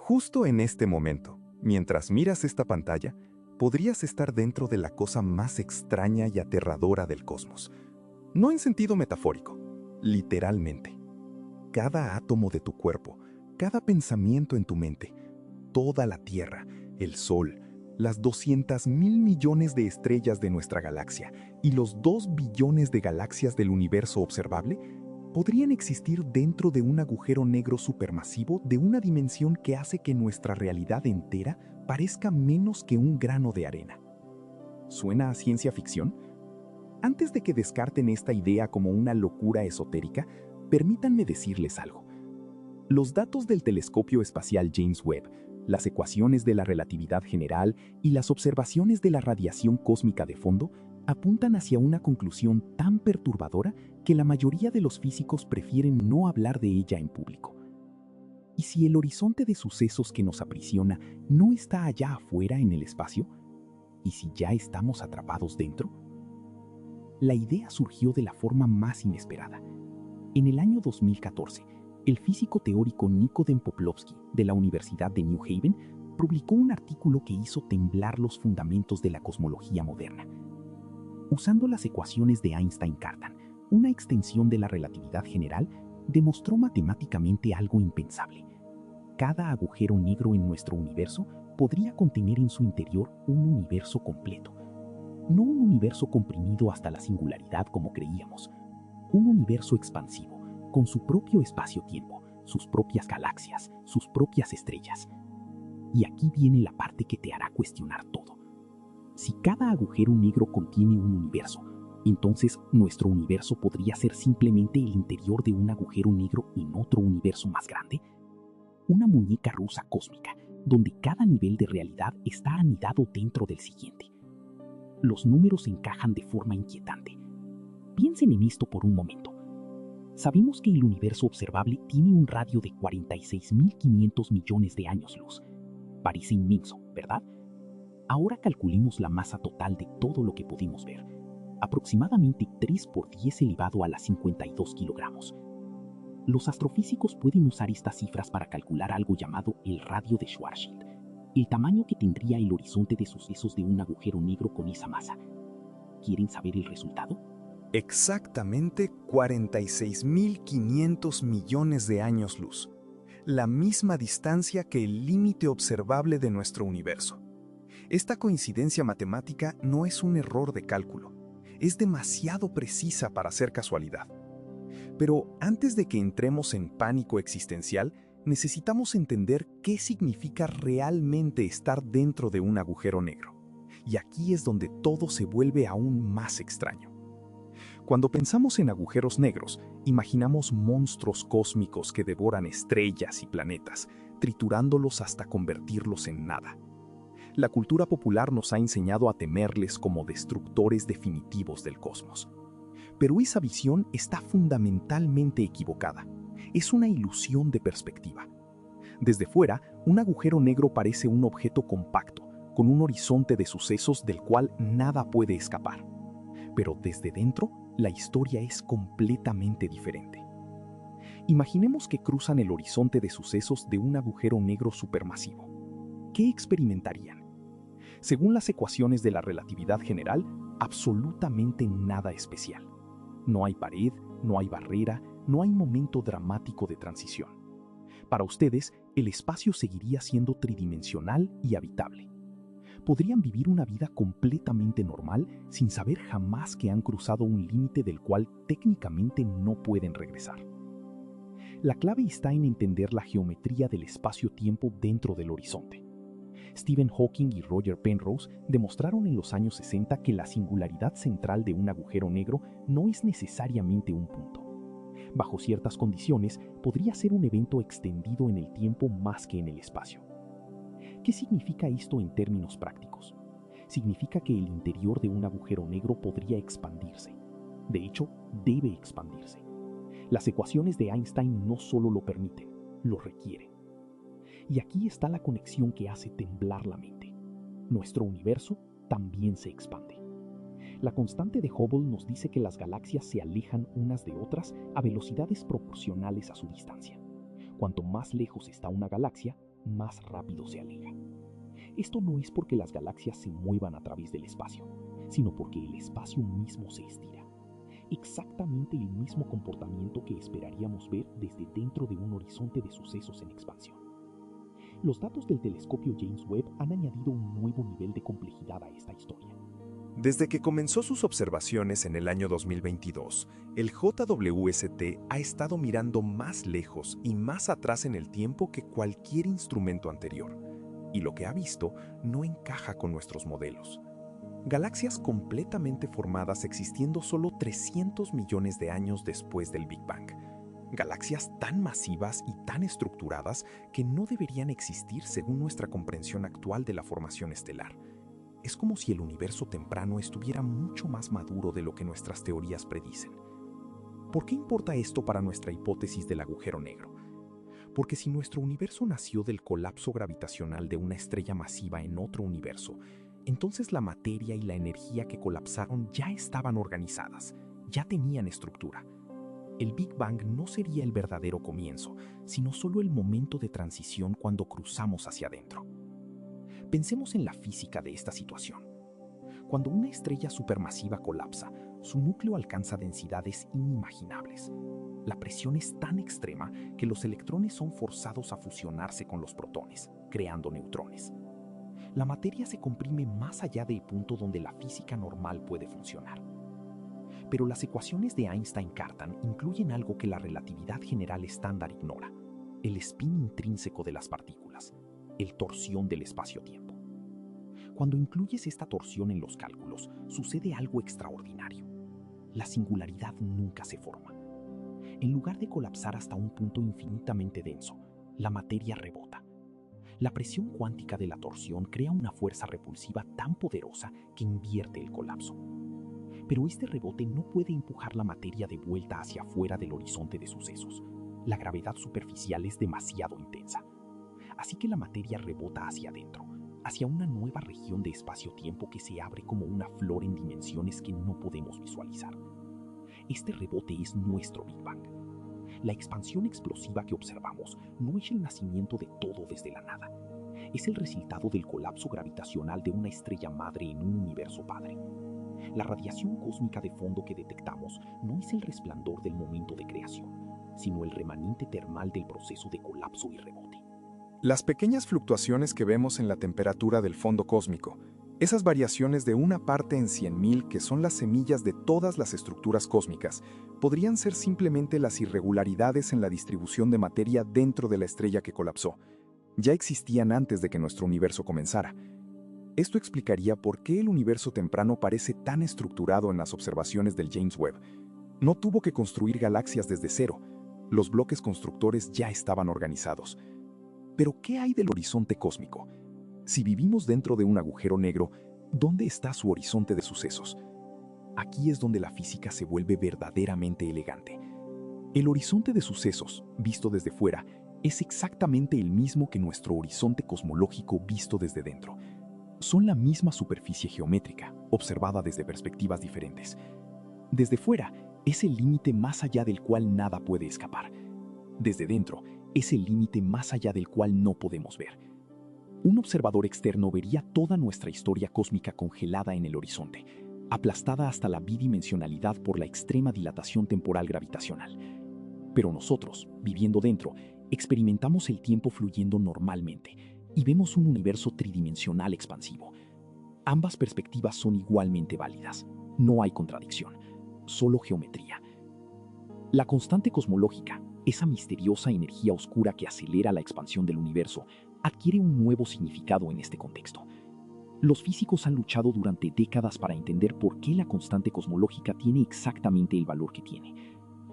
Justo en este momento, mientras miras esta pantalla, podrías estar dentro de la cosa más extraña y aterradora del cosmos. No en sentido metafórico, literalmente. Cada átomo de tu cuerpo, cada pensamiento en tu mente, toda la Tierra, el Sol, las 200.000 millones de estrellas de nuestra galaxia y los 2 billones de galaxias del universo observable podrían existir dentro de un agujero negro supermasivo de una dimensión que hace que nuestra realidad entera parezca menos que un grano de arena. ¿Suena a ciencia ficción? Antes de que descarten esta idea como una locura esotérica, permítanme decirles algo. Los datos del telescopio espacial James Webb, las ecuaciones de la relatividad general y las observaciones de la radiación cósmica de fondo apuntan hacia una conclusión tan perturbadora que la mayoría de los físicos prefieren no hablar de ella en público. ¿Y si el horizonte de sucesos que nos aprisiona no está allá afuera en el espacio? ¿Y si ya estamos atrapados dentro? La idea surgió de la forma más inesperada. En el año 2014, el físico teórico Nikodem Poplovsky, de la Universidad de New Haven, publicó un artículo que hizo temblar los fundamentos de la cosmología moderna. Usando las ecuaciones de Einstein-Cartan, una extensión de la relatividad general, demostró matemáticamente algo impensable. Cada agujero negro en nuestro universo podría contener en su interior un universo completo. No un universo comprimido hasta la singularidad como creíamos, un universo expansivo, con su propio espacio-tiempo, sus propias galaxias, sus propias estrellas. Y aquí viene la parte que te hará cuestionar todo. Si cada agujero negro contiene un universo, entonces nuestro universo podría ser simplemente el interior de un agujero negro en otro universo más grande. Una muñeca rusa cósmica, donde cada nivel de realidad está anidado dentro del siguiente. Los números encajan de forma inquietante. Piensen en esto por un momento. Sabemos que el universo observable tiene un radio de 46.500 millones de años luz. Parece inmenso, ¿verdad? Ahora calculemos la masa total de todo lo que pudimos ver. Aproximadamente 3 por 10 elevado a las 52 kilogramos. Los astrofísicos pueden usar estas cifras para calcular algo llamado el radio de Schwarzschild, el tamaño que tendría el horizonte de sucesos de un agujero negro con esa masa. ¿Quieren saber el resultado? Exactamente 46.500 millones de años luz. La misma distancia que el límite observable de nuestro universo. Esta coincidencia matemática no es un error de cálculo. Es demasiado precisa para ser casualidad. Pero antes de que entremos en pánico existencial, necesitamos entender qué significa realmente estar dentro de un agujero negro. Y aquí es donde todo se vuelve aún más extraño. Cuando pensamos en agujeros negros, imaginamos monstruos cósmicos que devoran estrellas y planetas, triturándolos hasta convertirlos en nada. La cultura popular nos ha enseñado a temerles como destructores definitivos del cosmos. Pero esa visión está fundamentalmente equivocada. Es una ilusión de perspectiva. Desde fuera, un agujero negro parece un objeto compacto, con un horizonte de sucesos del cual nada puede escapar. Pero desde dentro, la historia es completamente diferente. Imaginemos que cruzan el horizonte de sucesos de un agujero negro supermasivo. ¿Qué experimentarían? Según las ecuaciones de la relatividad general, absolutamente nada especial. No hay pared, no hay barrera, no hay momento dramático de transición. Para ustedes, el espacio seguiría siendo tridimensional y habitable. Podrían vivir una vida completamente normal sin saber jamás que han cruzado un límite del cual técnicamente no pueden regresar. La clave está en entender la geometría del espacio-tiempo dentro del horizonte. Stephen Hawking y Roger Penrose demostraron en los años 60 que la singularidad central de un agujero negro no es necesariamente un punto. Bajo ciertas condiciones, podría ser un evento extendido en el tiempo más que en el espacio. ¿Qué significa esto en términos prácticos? Significa que el interior de un agujero negro podría expandirse. De hecho, debe expandirse. Las ecuaciones de Einstein no solo lo permiten, lo requieren. Y aquí está la conexión que hace temblar la mente. Nuestro universo también se expande. La constante de Hubble nos dice que las galaxias se alejan unas de otras a velocidades proporcionales a su distancia. Cuanto más lejos está una galaxia, más rápido se aleja. Esto no es porque las galaxias se muevan a través del espacio, sino porque el espacio mismo se estira. Exactamente el mismo comportamiento que esperaríamos ver desde dentro de un horizonte de sucesos en expansión. Los datos del telescopio James Webb han añadido un nuevo nivel de complejidad a esta historia. Desde que comenzó sus observaciones en el año 2022, el JWST ha estado mirando más lejos y más atrás en el tiempo que cualquier instrumento anterior, y lo que ha visto no encaja con nuestros modelos. Galaxias completamente formadas existiendo solo 300 millones de años después del Big Bang. Galaxias tan masivas y tan estructuradas que no deberían existir según nuestra comprensión actual de la formación estelar. Es como si el universo temprano estuviera mucho más maduro de lo que nuestras teorías predicen. ¿Por qué importa esto para nuestra hipótesis del agujero negro? Porque si nuestro universo nació del colapso gravitacional de una estrella masiva en otro universo, entonces la materia y la energía que colapsaron ya estaban organizadas, ya tenían estructura. El Big Bang no sería el verdadero comienzo, sino solo el momento de transición cuando cruzamos hacia adentro. Pensemos en la física de esta situación. Cuando una estrella supermasiva colapsa, su núcleo alcanza densidades inimaginables. La presión es tan extrema que los electrones son forzados a fusionarse con los protones, creando neutrones. La materia se comprime más allá del punto donde la física normal puede funcionar. Pero las ecuaciones de Einstein-Cartan incluyen algo que la relatividad general estándar ignora: el spin intrínseco de las partículas, el torsión del espacio-tiempo. Cuando incluyes esta torsión en los cálculos, sucede algo extraordinario. La singularidad nunca se forma. En lugar de colapsar hasta un punto infinitamente denso, la materia rebota. La presión cuántica de la torsión crea una fuerza repulsiva tan poderosa que invierte el colapso. Pero este rebote no puede empujar la materia de vuelta hacia afuera del horizonte de sucesos. La gravedad superficial es demasiado intensa. Así que la materia rebota hacia adentro, hacia una nueva región de espacio-tiempo que se abre como una flor en dimensiones que no podemos visualizar. Este rebote es nuestro Big Bang. La expansión explosiva que observamos no es el nacimiento de todo desde la nada. Es el resultado del colapso gravitacional de una estrella madre en un universo padre. La radiación cósmica de fondo que detectamos no es el resplandor del momento de creación, sino el remanente termal del proceso de colapso y rebote. Las pequeñas fluctuaciones que vemos en la temperatura del fondo cósmico, esas variaciones de una parte en 100.000 que son las semillas de todas las estructuras cósmicas, podrían ser simplemente las irregularidades en la distribución de materia dentro de la estrella que colapsó. Ya existían antes de que nuestro universo comenzara. Esto explicaría por qué el universo temprano parece tan estructurado en las observaciones del James Webb. No tuvo que construir galaxias desde cero. Los bloques constructores ya estaban organizados. Pero, ¿qué hay del horizonte cósmico? Si vivimos dentro de un agujero negro, ¿dónde está su horizonte de sucesos? Aquí es donde la física se vuelve verdaderamente elegante. El horizonte de sucesos, visto desde fuera, es exactamente el mismo que nuestro horizonte cosmológico visto desde dentro. Son la misma superficie geométrica, observada desde perspectivas diferentes. Desde fuera, es el límite más allá del cual nada puede escapar. Desde dentro, es el límite más allá del cual no podemos ver. Un observador externo vería toda nuestra historia cósmica congelada en el horizonte, aplastada hasta la bidimensionalidad por la extrema dilatación temporal gravitacional. Pero nosotros, viviendo dentro, experimentamos el tiempo fluyendo normalmente y vemos un universo tridimensional expansivo. Ambas perspectivas son igualmente válidas. No hay contradicción, solo geometría. La constante cosmológica, esa misteriosa energía oscura que acelera la expansión del universo, adquiere un nuevo significado en este contexto. Los físicos han luchado durante décadas para entender por qué la constante cosmológica tiene exactamente el valor que tiene.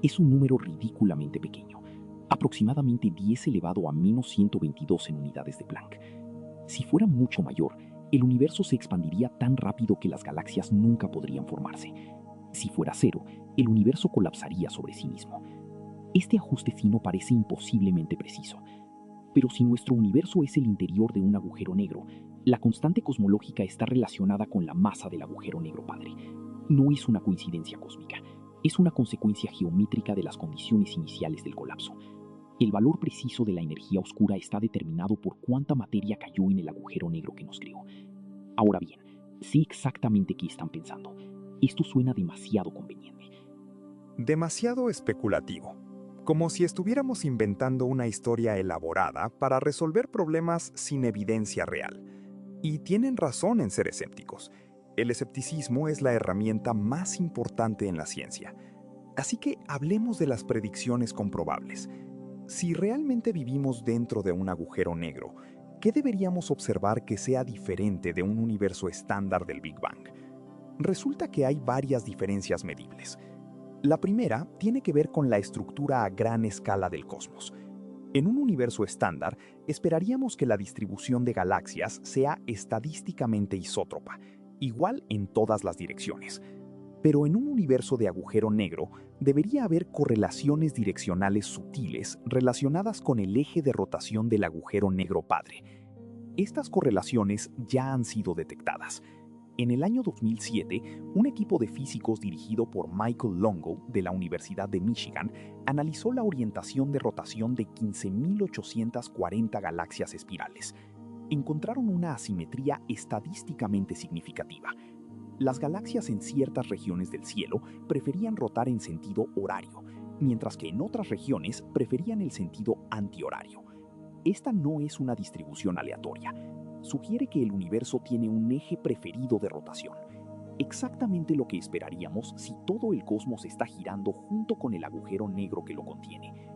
Es un número ridículamente pequeño, aproximadamente 10 elevado a menos 122 en unidades de Planck. Si fuera mucho mayor, el universo se expandiría tan rápido que las galaxias nunca podrían formarse. Si fuera cero, el universo colapsaría sobre sí mismo. Este ajuste fino parece imposiblemente preciso. Pero si nuestro universo es el interior de un agujero negro, la constante cosmológica está relacionada con la masa del agujero negro padre. No es una coincidencia cósmica, es una consecuencia geométrica de las condiciones iniciales del colapso. El valor preciso de la energía oscura está determinado por cuánta materia cayó en el agujero negro que nos creó. Ahora bien, sé exactamente qué están pensando. Esto suena demasiado conveniente. Demasiado especulativo, como si estuviéramos inventando una historia elaborada para resolver problemas sin evidencia real. Y tienen razón en ser escépticos. El escepticismo es la herramienta más importante en la ciencia. Así que hablemos de las predicciones comprobables. Si realmente vivimos dentro de un agujero negro, ¿qué deberíamos observar que sea diferente de un universo estándar del Big Bang? Resulta que hay varias diferencias medibles. La primera tiene que ver con la estructura a gran escala del cosmos. En un universo estándar, esperaríamos que la distribución de galaxias sea estadísticamente isótropa, igual en todas las direcciones. Pero en un universo de agujero negro, debería haber correlaciones direccionales sutiles relacionadas con el eje de rotación del agujero negro padre. Estas correlaciones ya han sido detectadas. En el año 2007, un equipo de físicos dirigido por Michael Longo de la Universidad de Michigan analizó la orientación de rotación de 15.840 galaxias espirales. Encontraron una asimetría estadísticamente significativa. Las galaxias en ciertas regiones del cielo preferían rotar en sentido horario, mientras que en otras regiones preferían el sentido antihorario. Esta no es una distribución aleatoria. Sugiere que el universo tiene un eje preferido de rotación, exactamente lo que esperaríamos si todo el cosmos está girando junto con el agujero negro que lo contiene.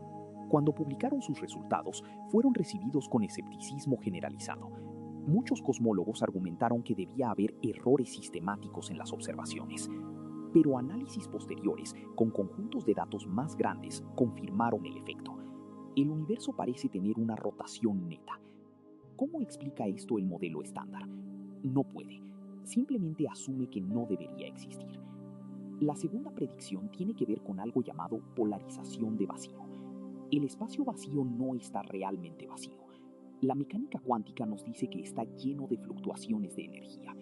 Cuando publicaron sus resultados, fueron recibidos con escepticismo generalizado. Muchos cosmólogos argumentaron que debía haber errores sistemáticos en las observaciones, pero análisis posteriores con conjuntos de datos más grandes confirmaron el efecto. El universo parece tener una rotación neta. ¿Cómo explica esto el modelo estándar? No puede. Simplemente asume que no debería existir. La segunda predicción tiene que ver con algo llamado polarización de vacío. El espacio vacío no está realmente vacío. La mecánica cuántica nos dice que está lleno de fluctuaciones de energía,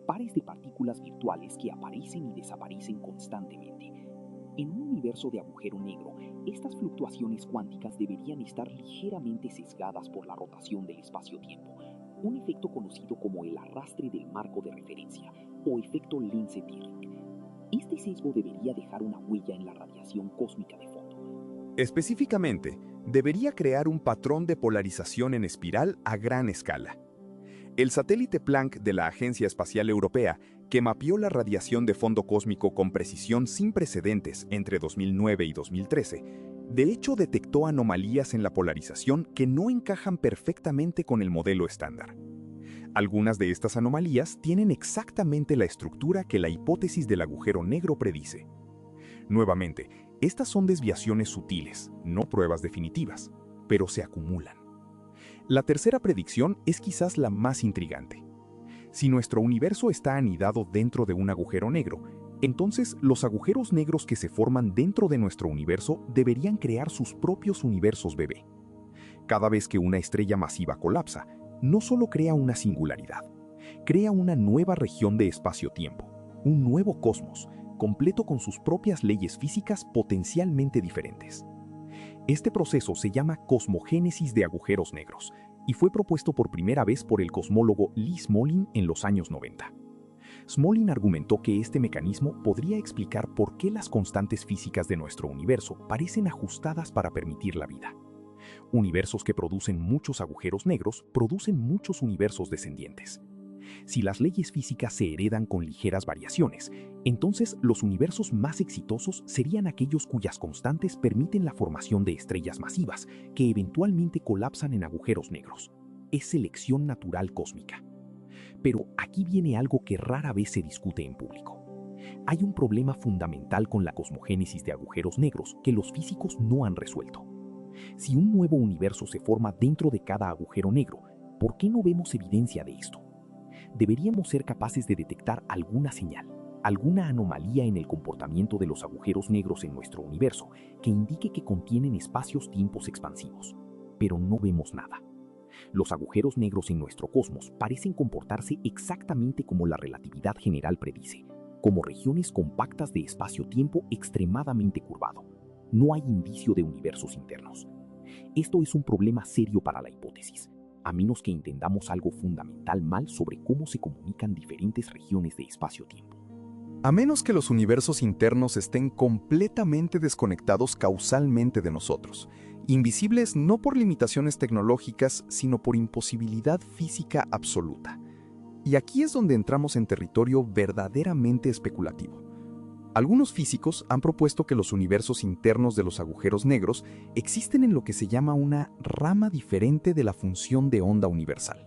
pares de partículas virtuales que aparecen y desaparecen constantemente. En un universo de agujero negro, estas fluctuaciones cuánticas deberían estar ligeramente sesgadas por la rotación del espacio-tiempo, un efecto conocido como el arrastre del marco de referencia o efecto Lense-Thirring. Este sesgo debería dejar una huella en la radiación cósmica de fondo. Específicamente, debería crear un patrón de polarización en espiral a gran escala. El satélite Planck de la Agencia Espacial Europea, que mapeó la radiación de fondo cósmico con precisión sin precedentes entre 2009 y 2013, de hecho detectó anomalías en la polarización que no encajan perfectamente con el modelo estándar. Algunas de estas anomalías tienen exactamente la estructura que la hipótesis del agujero negro predice. Nuevamente, estas son desviaciones sutiles, no pruebas definitivas, pero se acumulan. La tercera predicción es quizás la más intrigante. Si nuestro universo está anidado dentro de un agujero negro, entonces los agujeros negros que se forman dentro de nuestro universo deberían crear sus propios universos bebé. Cada vez que una estrella masiva colapsa, no solo crea una singularidad, crea una nueva región de espacio-tiempo, un nuevo cosmos, completo con sus propias leyes físicas potencialmente diferentes. Este proceso se llama cosmogénesis de agujeros negros y fue propuesto por primera vez por el cosmólogo Lee Smolin en los años 90. Smolin argumentó que este mecanismo podría explicar por qué las constantes físicas de nuestro universo parecen ajustadas para permitir la vida. Universos que producen muchos agujeros negros producen muchos universos descendientes. Si las leyes físicas se heredan con ligeras variaciones, entonces los universos más exitosos serían aquellos cuyas constantes permiten la formación de estrellas masivas que eventualmente colapsan en agujeros negros. Es selección natural cósmica. Pero aquí viene algo que rara vez se discute en público. Hay un problema fundamental con la cosmogénesis de agujeros negros que los físicos no han resuelto. Si un nuevo universo se forma dentro de cada agujero negro, ¿por qué no vemos evidencia de esto? Deberíamos ser capaces de detectar alguna señal, alguna anomalía en el comportamiento de los agujeros negros en nuestro universo que indique que contienen espacios-tiempos expansivos. Pero no vemos nada. Los agujeros negros en nuestro cosmos parecen comportarse exactamente como la relatividad general predice, como regiones compactas de espacio-tiempo extremadamente curvado. No hay indicio de universos internos. Esto es un problema serio para la hipótesis, a menos que entendamos algo fundamental mal sobre cómo se comunican diferentes regiones de espacio-tiempo. A menos que los universos internos estén completamente desconectados causalmente de nosotros, invisibles no por limitaciones tecnológicas, sino por imposibilidad física absoluta. Y aquí es donde entramos en territorio verdaderamente especulativo. Algunos físicos han propuesto que los universos internos de los agujeros negros existen en lo que se llama una rama diferente de la función de onda universal.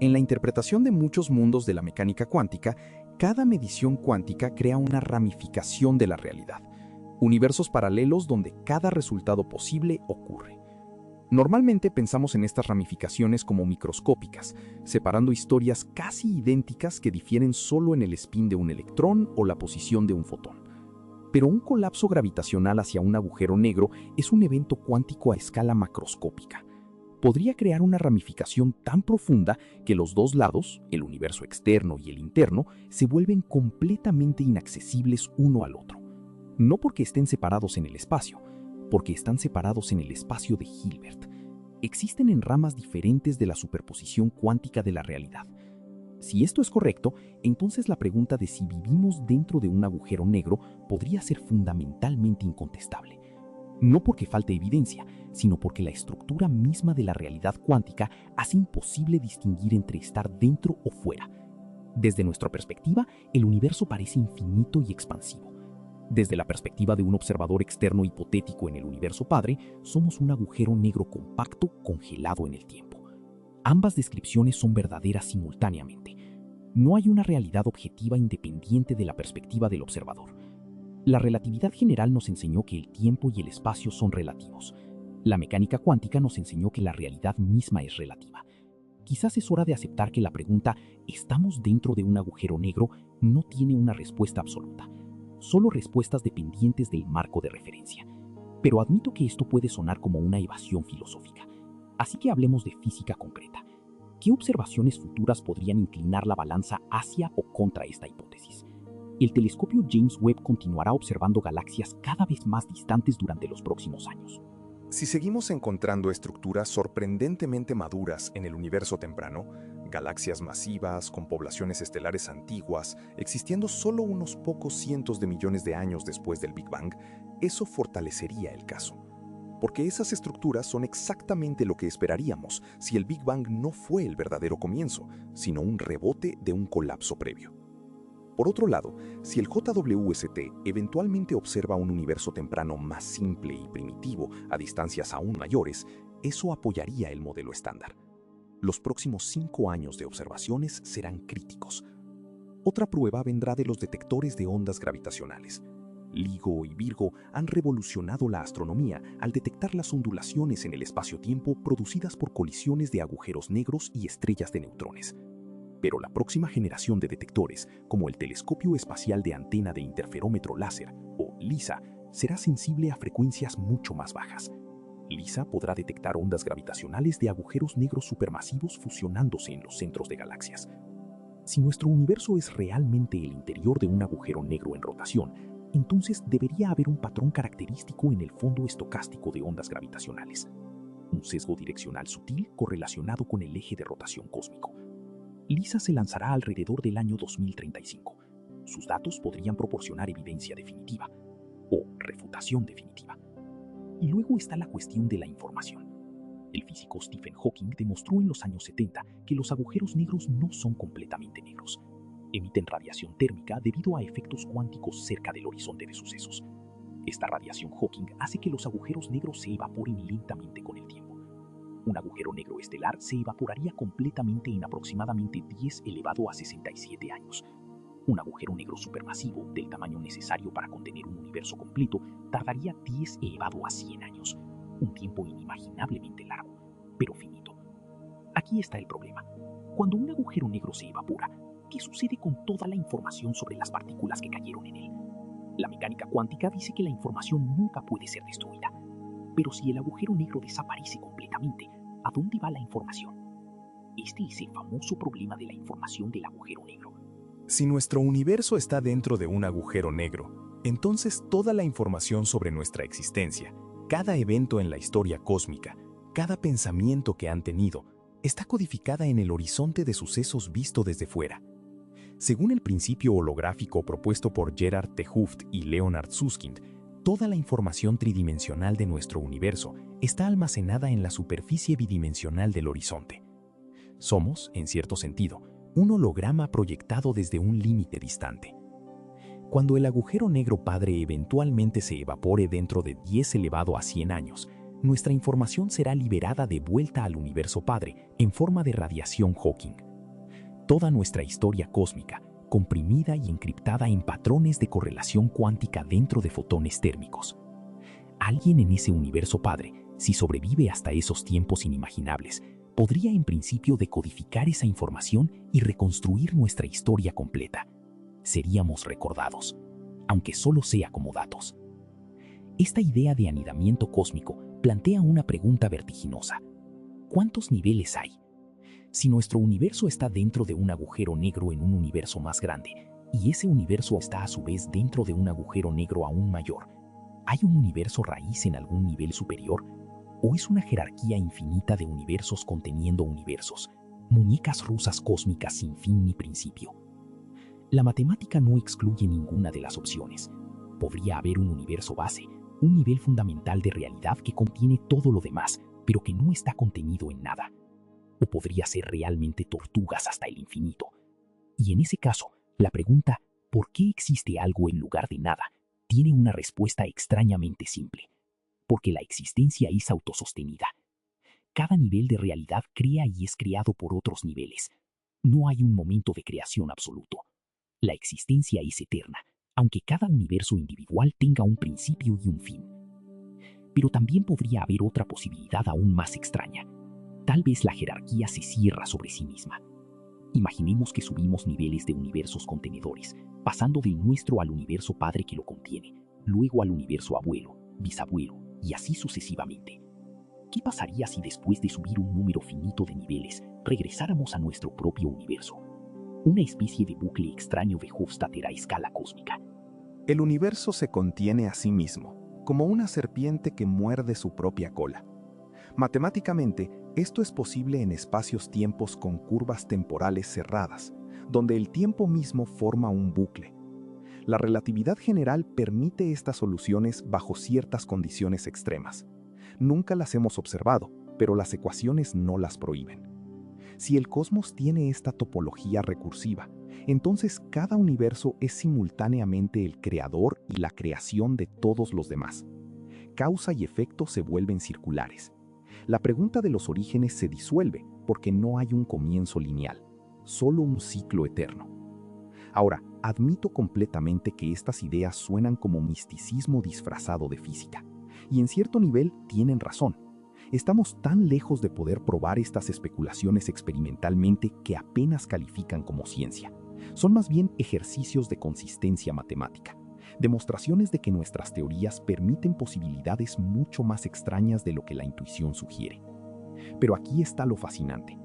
En la interpretación de muchos mundos de la mecánica cuántica, cada medición cuántica crea una ramificación de la realidad, universos paralelos donde cada resultado posible ocurre. Normalmente pensamos en estas ramificaciones como microscópicas, separando historias casi idénticas que difieren solo en el spin de un electrón o la posición de un fotón. Pero un colapso gravitacional hacia un agujero negro es un evento cuántico a escala macroscópica. Podría crear una ramificación tan profunda que los dos lados, el universo externo y el interno, se vuelven completamente inaccesibles uno al otro. No porque estén separados en el espacio, porque están separados en el espacio de Hilbert. Existen en ramas diferentes de la superposición cuántica de la realidad. Si esto es correcto, entonces la pregunta de si vivimos dentro de un agujero negro podría ser fundamentalmente incontestable. No porque falte evidencia, sino porque la estructura misma de la realidad cuántica hace imposible distinguir entre estar dentro o fuera. Desde nuestra perspectiva, el universo parece infinito y expansivo. Desde la perspectiva de un observador externo hipotético en el universo padre, somos un agujero negro compacto congelado en el tiempo. Ambas descripciones son verdaderas simultáneamente. No hay una realidad objetiva independiente de la perspectiva del observador. La relatividad general nos enseñó que el tiempo y el espacio son relativos. La mecánica cuántica nos enseñó que la realidad misma es relativa. Quizás es hora de aceptar que la pregunta ¿estamos dentro de un agujero negro? No tiene una respuesta absoluta. Solo respuestas dependientes del marco de referencia. Pero admito que esto puede sonar como una evasión filosófica. Así que hablemos de física concreta. ¿Qué observaciones futuras podrían inclinar la balanza hacia o contra esta hipótesis? El telescopio James Webb continuará observando galaxias cada vez más distantes durante los próximos años. Si seguimos encontrando estructuras sorprendentemente maduras en el universo temprano, galaxias masivas con poblaciones estelares antiguas, existiendo solo unos pocos cientos de millones de años después del Big Bang, eso fortalecería el caso. Porque esas estructuras son exactamente lo que esperaríamos si el Big Bang no fue el verdadero comienzo, sino un rebote de un colapso previo. Por otro lado, si el JWST eventualmente observa un universo temprano más simple y primitivo a distancias aún mayores, eso apoyaría el modelo estándar. Los próximos 5 años de observaciones serán críticos. Otra prueba vendrá de los detectores de ondas gravitacionales. LIGO y Virgo han revolucionado la astronomía al detectar las ondulaciones en el espacio-tiempo producidas por colisiones de agujeros negros y estrellas de neutrones. Pero la próxima generación de detectores, como el Telescopio Espacial de Antena de Interferómetro Láser, o LISA, será sensible a frecuencias mucho más bajas. LISA podrá detectar ondas gravitacionales de agujeros negros supermasivos fusionándose en los centros de galaxias. Si nuestro universo es realmente el interior de un agujero negro en rotación, entonces debería haber un patrón característico en el fondo estocástico de ondas gravitacionales. Un sesgo direccional sutil correlacionado con el eje de rotación cósmico. LISA se lanzará alrededor del año 2035. Sus datos podrían proporcionar evidencia definitiva o refutación definitiva. Y luego está la cuestión de la información. El físico Stephen Hawking demostró en los años 70 que los agujeros negros no son completamente negros. Emiten radiación térmica debido a efectos cuánticos cerca del horizonte de sucesos. Esta radiación Hawking hace que los agujeros negros se evaporen lentamente con el tiempo. Un agujero negro estelar se evaporaría completamente en aproximadamente 10 elevado a 67 años. Un agujero negro supermasivo, del tamaño necesario para contener un universo completo, tardaría 10 elevado a 100 años. Un tiempo inimaginablemente largo, pero finito. Aquí está el problema. Cuando un agujero negro se evapora, ¿qué sucede con toda la información sobre las partículas que cayeron en él? La mecánica cuántica dice que la información nunca puede ser destruida. Pero si el agujero negro desaparece completamente, ¿a dónde va la información? Este es el famoso problema de la información del agujero negro. Si nuestro universo está dentro de un agujero negro, entonces toda la información sobre nuestra existencia, Cada evento en la historia cósmica, cada pensamiento que han tenido, está codificada en el horizonte de sucesos visto desde fuera. Según el principio holográfico propuesto por Gerard T. Hooft y Leonard Susskind, toda la información tridimensional de nuestro universo está almacenada en la superficie bidimensional del horizonte. Somos, en cierto sentido, un holograma proyectado desde un límite distante. Cuando el agujero negro padre eventualmente se evapore dentro de 10 elevado a 100 años, nuestra información será liberada de vuelta al universo padre en forma de radiación Hawking. Toda nuestra historia cósmica, comprimida y encriptada en patrones de correlación cuántica dentro de fotones térmicos. Alguien en ese universo padre, si sobrevive hasta esos tiempos inimaginables, podría en principio decodificar esa información y reconstruir nuestra historia completa. Seríamos recordados, aunque solo sea como datos. Esta idea de anidamiento cósmico plantea una pregunta vertiginosa. ¿Cuántos niveles hay? Si nuestro universo está dentro de un agujero negro en un universo más grande, y ese universo está a su vez dentro de un agujero negro aún mayor, ¿hay un universo raíz en algún nivel superior? ¿O es una jerarquía infinita de universos conteniendo universos, muñecas rusas cósmicas sin fin ni principio? La matemática no excluye ninguna de las opciones. Podría haber un universo base, un nivel fundamental de realidad que contiene todo lo demás, pero que no está contenido en nada. O podría ser realmente tortugas hasta el infinito. Y en ese caso, la pregunta ¿por qué existe algo en lugar de nada? Tiene una respuesta extrañamente simple. Porque la existencia es autosostenida. Cada nivel de realidad crea y es creado por otros niveles. No hay un momento de creación absoluto. La existencia es eterna, aunque cada universo individual tenga un principio y un fin. Pero también podría haber otra posibilidad aún más extraña. Tal vez la jerarquía se cierra sobre sí misma. Imaginemos que subimos niveles de universos contenedores, pasando del nuestro al universo padre que lo contiene, luego al universo abuelo, bisabuelo, y así sucesivamente. ¿Qué pasaría si después de subir un número finito de niveles, regresáramos a nuestro propio universo? Una especie de bucle extraño de Hofstadter a escala cósmica. El universo se contiene a sí mismo, como una serpiente que muerde su propia cola. Matemáticamente, esto es posible en espacios-tiempos con curvas temporales cerradas, donde el tiempo mismo forma un bucle. La relatividad general permite estas soluciones bajo ciertas condiciones extremas. Nunca las hemos observado, pero las ecuaciones no las prohíben. Si el cosmos tiene esta topología recursiva, entonces cada universo es simultáneamente el creador y la creación de todos los demás. Causa y efecto se vuelven circulares. La pregunta de los orígenes se disuelve porque no hay un comienzo lineal, solo un ciclo eterno. Ahora, admito completamente que estas ideas suenan como misticismo disfrazado de física, y en cierto nivel tienen razón. Estamos tan lejos de poder probar estas especulaciones experimentalmente que apenas califican como ciencia. Son más bien ejercicios de consistencia matemática, demostraciones de que nuestras teorías permiten posibilidades mucho más extrañas de lo que la intuición sugiere. Pero aquí está lo fascinante.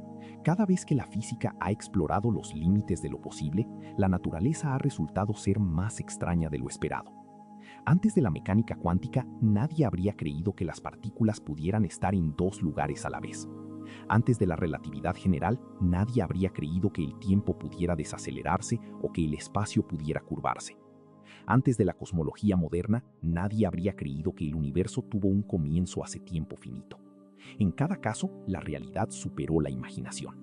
Cada vez que la física ha explorado los límites de lo posible, la naturaleza ha resultado ser más extraña de lo esperado. Antes de la mecánica cuántica, nadie habría creído que las partículas pudieran estar en dos lugares a la vez. Antes de la relatividad general, nadie habría creído que el tiempo pudiera desacelerarse o que el espacio pudiera curvarse. Antes de la cosmología moderna, nadie habría creído que el universo tuvo un comienzo hace tiempo finito. En cada caso, la realidad superó la imaginación.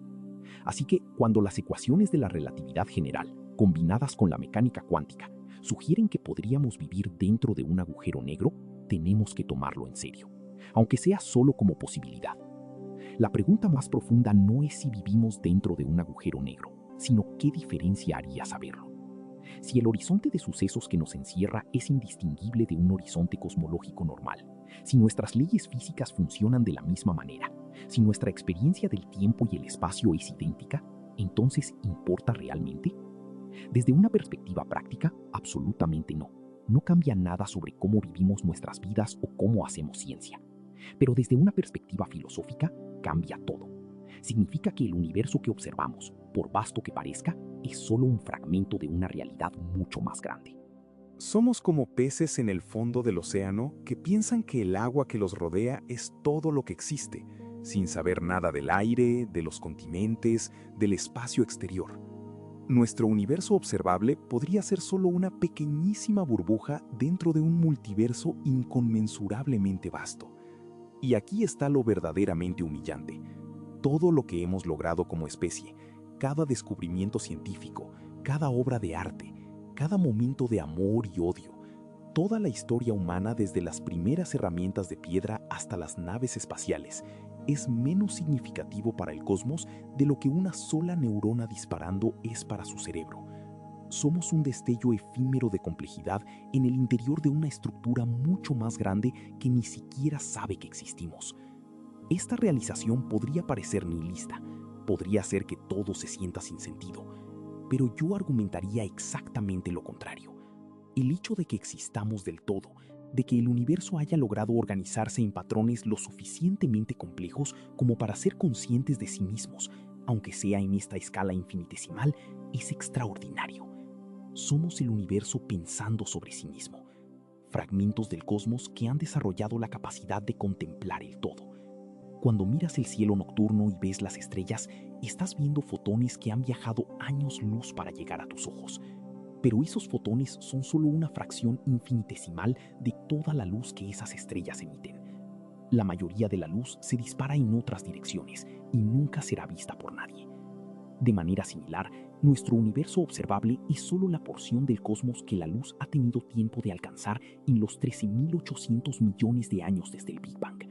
Así que, cuando las ecuaciones de la relatividad general, combinadas con la mecánica cuántica, sugieren que podríamos vivir dentro de un agujero negro, tenemos que tomarlo en serio, aunque sea solo como posibilidad. La pregunta más profunda no es si vivimos dentro de un agujero negro, sino qué diferencia haría saberlo. Si el horizonte de sucesos que nos encierra es indistinguible de un horizonte cosmológico normal, si nuestras leyes físicas funcionan de la misma manera, si nuestra experiencia del tiempo y el espacio es idéntica, entonces ¿importa realmente? Desde una perspectiva práctica, absolutamente no. No cambia nada sobre cómo vivimos nuestras vidas o cómo hacemos ciencia. Pero desde una perspectiva filosófica, cambia todo. Significa que el universo que observamos, por vasto que parezca, es solo un fragmento de una realidad mucho más grande. Somos como peces en el fondo del océano que piensan que el agua que los rodea es todo lo que existe, sin saber nada del aire, de los continentes, del espacio exterior. Nuestro universo observable podría ser solo una pequeñísima burbuja dentro de un multiverso inconmensurablemente vasto. Y aquí está lo verdaderamente humillante. Todo lo que hemos logrado como especie, cada descubrimiento científico, cada obra de arte, cada momento de amor y odio, toda la historia humana desde las primeras herramientas de piedra hasta las naves espaciales, es menos significativo para el cosmos de lo que una sola neurona disparando es para su cerebro. Somos un destello efímero de complejidad en el interior de una estructura mucho más grande que ni siquiera sabe que existimos. Esta realización podría parecer nihilista, podría hacer que todo se sienta sin sentido, pero yo argumentaría exactamente lo contrario. El hecho de que existamos del todo, de que el universo haya logrado organizarse en patrones lo suficientemente complejos como para ser conscientes de sí mismos, aunque sea en esta escala infinitesimal, es extraordinario. Somos el universo pensando sobre sí mismo, fragmentos del cosmos que han desarrollado la capacidad de contemplar el todo. Cuando miras el cielo nocturno y ves las estrellas, estás viendo fotones que han viajado años luz para llegar a tus ojos. Pero esos fotones son solo una fracción infinitesimal de toda la luz que esas estrellas emiten. La mayoría de la luz se dispara en otras direcciones y nunca será vista por nadie. De manera similar, nuestro universo observable es solo la porción del cosmos que la luz ha tenido tiempo de alcanzar en los 13.800 millones de años desde el Big Bang.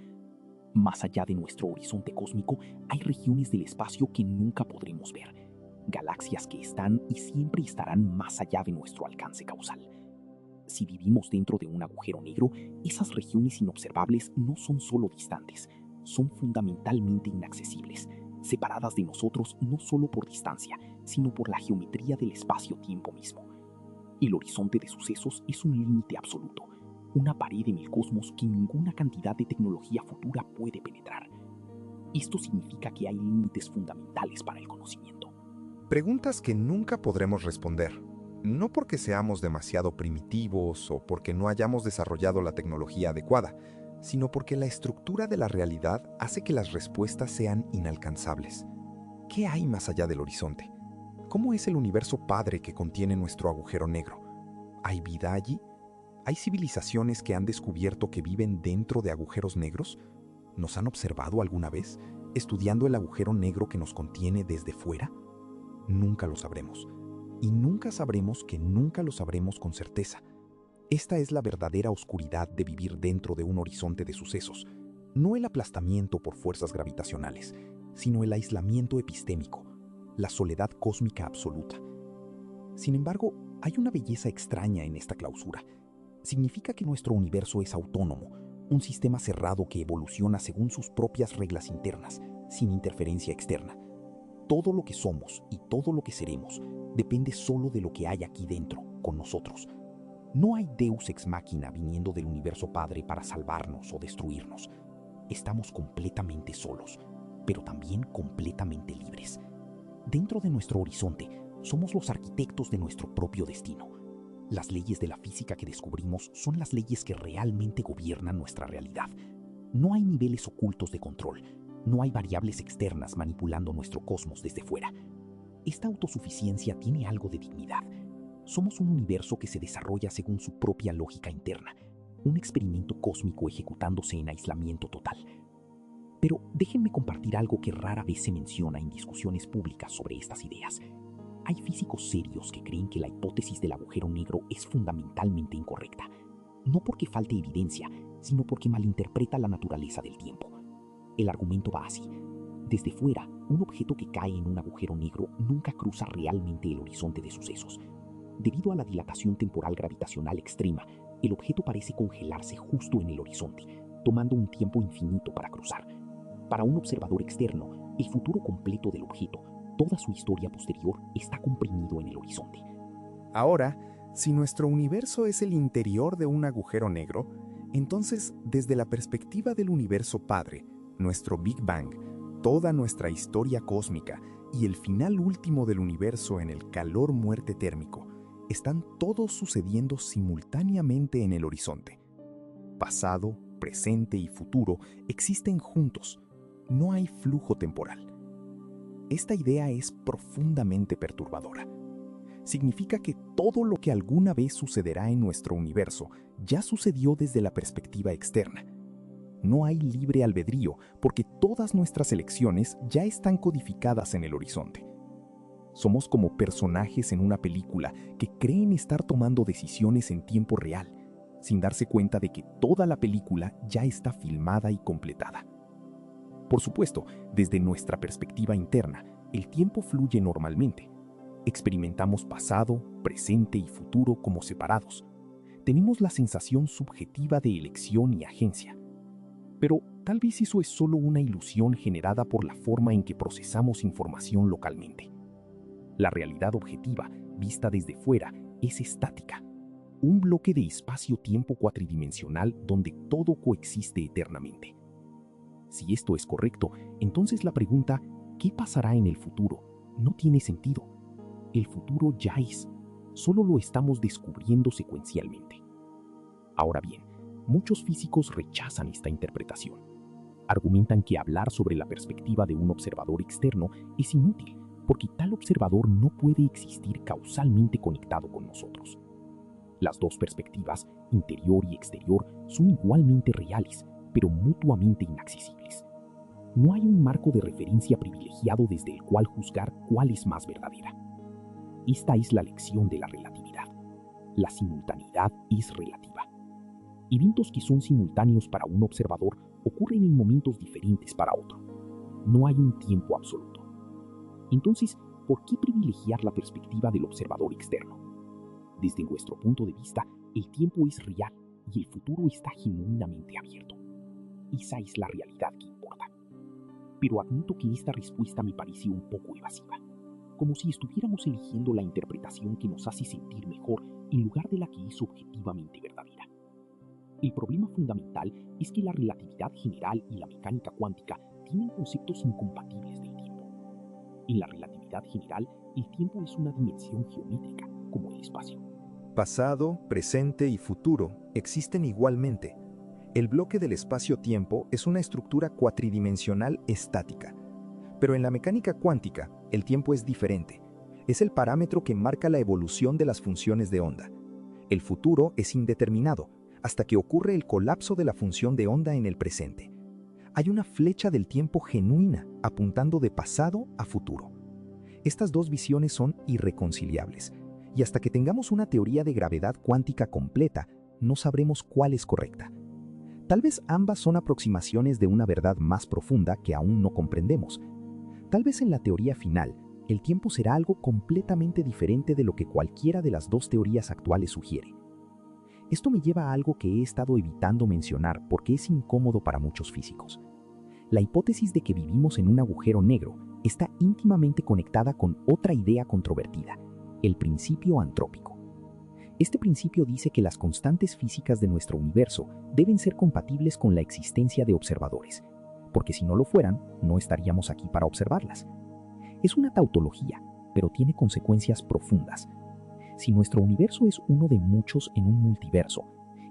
Más allá de nuestro horizonte cósmico, hay regiones del espacio que nunca podremos ver, galaxias que están y siempre estarán más allá de nuestro alcance causal. Si vivimos dentro de un agujero negro, esas regiones inobservables no son solo distantes, son fundamentalmente inaccesibles, separadas de nosotros no solo por distancia, sino por la geometría del espacio-tiempo mismo. El horizonte de sucesos es un límite absoluto, una pared en el cosmos que ninguna cantidad de tecnología futura puede penetrar. Esto significa que hay límites fundamentales para el conocimiento. Preguntas que nunca podremos responder, no porque seamos demasiado primitivos o porque no hayamos desarrollado la tecnología adecuada, sino porque la estructura de la realidad hace que las respuestas sean inalcanzables. ¿Qué hay más allá del horizonte? ¿Cómo es el universo padre que contiene nuestro agujero negro? ¿Hay vida allí? ¿Hay civilizaciones que han descubierto que viven dentro de agujeros negros? ¿Nos han observado alguna vez, estudiando el agujero negro que nos contiene desde fuera? Nunca lo sabremos. Y nunca sabremos que nunca lo sabremos con certeza. Esta es la verdadera oscuridad de vivir dentro de un horizonte de sucesos. No el aplastamiento por fuerzas gravitacionales, sino el aislamiento epistémico, la soledad cósmica absoluta. Sin embargo, hay una belleza extraña en esta clausura. Significa que nuestro universo es autónomo, un sistema cerrado que evoluciona según sus propias reglas internas, sin interferencia externa. Todo lo que somos y todo lo que seremos depende solo de lo que hay aquí dentro, con nosotros. No hay Deus ex machina viniendo del universo padre para salvarnos o destruirnos. Estamos completamente solos, pero también completamente libres. Dentro de nuestro horizonte, somos los arquitectos de nuestro propio destino. Las leyes de la física que descubrimos son las leyes que realmente gobiernan nuestra realidad. No hay niveles ocultos de control. No hay variables externas manipulando nuestro cosmos desde fuera. Esta autosuficiencia tiene algo de dignidad. Somos un universo que se desarrolla según su propia lógica interna, un experimento cósmico ejecutándose en aislamiento total. Pero déjenme compartir algo que rara vez se menciona en discusiones públicas sobre estas ideas. Hay físicos serios que creen que la hipótesis del agujero negro es fundamentalmente incorrecta, no porque falte evidencia, sino porque malinterpreta la naturaleza del tiempo. El argumento va así. Desde fuera, un objeto que cae en un agujero negro nunca cruza realmente el horizonte de sucesos. Debido a la dilatación temporal gravitacional extrema, el objeto parece congelarse justo en el horizonte, tomando un tiempo infinito para cruzar. Para un observador externo, el futuro completo del objeto, toda su historia posterior, está comprimido en el horizonte. Ahora, si nuestro universo es el interior de un agujero negro, entonces, desde la perspectiva del universo padre, nuestro Big Bang, toda nuestra historia cósmica y el final último del universo en el calor-muerte térmico, están todos sucediendo simultáneamente en el horizonte. Pasado, presente y futuro existen juntos. No hay flujo temporal. Esta idea es profundamente perturbadora. Significa que todo lo que alguna vez sucederá en nuestro universo ya sucedió desde la perspectiva externa. No hay libre albedrío porque todas nuestras elecciones ya están codificadas en el horizonte. Somos como personajes en una película que creen estar tomando decisiones en tiempo real, sin darse cuenta de que toda la película ya está filmada y completada. Por supuesto, desde nuestra perspectiva interna, el tiempo fluye normalmente. Experimentamos pasado, presente y futuro como separados. Tenemos la sensación subjetiva de elección y agencia. Pero tal vez eso es solo una ilusión generada por la forma en que procesamos información localmente. La realidad objetiva, vista desde fuera, es estática. Un bloque de espacio-tiempo cuatridimensional donde todo coexiste eternamente. Si esto es correcto, entonces la pregunta, ¿qué pasará en el futuro?, no tiene sentido. El futuro ya es, solo lo estamos descubriendo secuencialmente. Ahora bien, muchos físicos rechazan esta interpretación. Argumentan que hablar sobre la perspectiva de un observador externo es inútil, porque tal observador no puede existir causalmente conectado con nosotros. Las dos perspectivas, interior y exterior, son igualmente reales, pero mutuamente inaccesibles. No hay un marco de referencia privilegiado desde el cual juzgar cuál es más verdadera. Esta es la lección de la relatividad. La simultaneidad es relativa. Eventos que son simultáneos para un observador ocurren en momentos diferentes para otro. No hay un tiempo absoluto. Entonces, ¿por qué privilegiar la perspectiva del observador externo? Desde nuestro punto de vista, el tiempo es real y el futuro está genuinamente abierto. Esa es la realidad que importa. Pero admito que esta respuesta me pareció un poco evasiva, como si estuviéramos eligiendo la interpretación que nos hace sentir mejor en lugar de la que es objetivamente verdadera. El problema fundamental es que la relatividad general y la mecánica cuántica tienen conceptos incompatibles del tiempo. En la relatividad general, el tiempo es una dimensión geométrica, como el espacio. Pasado, presente y futuro existen igualmente. El bloque del espacio-tiempo es una estructura cuatridimensional estática. Pero en la mecánica cuántica, el tiempo es diferente. Es el parámetro que marca la evolución de las funciones de onda. El futuro es indeterminado, hasta que ocurre el colapso de la función de onda en el presente. Hay una flecha del tiempo genuina apuntando de pasado a futuro. Estas dos visiones son irreconciliables, y hasta que tengamos una teoría de gravedad cuántica completa, no sabremos cuál es correcta. Tal vez ambas son aproximaciones de una verdad más profunda que aún no comprendemos. Tal vez en la teoría final, el tiempo será algo completamente diferente de lo que cualquiera de las dos teorías actuales sugiere. Esto me lleva a algo que he estado evitando mencionar porque es incómodo para muchos físicos. La hipótesis de que vivimos en un agujero negro está íntimamente conectada con otra idea controvertida, el principio antrópico. Este principio dice que las constantes físicas de nuestro universo deben ser compatibles con la existencia de observadores, porque si no lo fueran, no estaríamos aquí para observarlas. Es una tautología, pero tiene consecuencias profundas. Si nuestro universo es uno de muchos en un multiverso,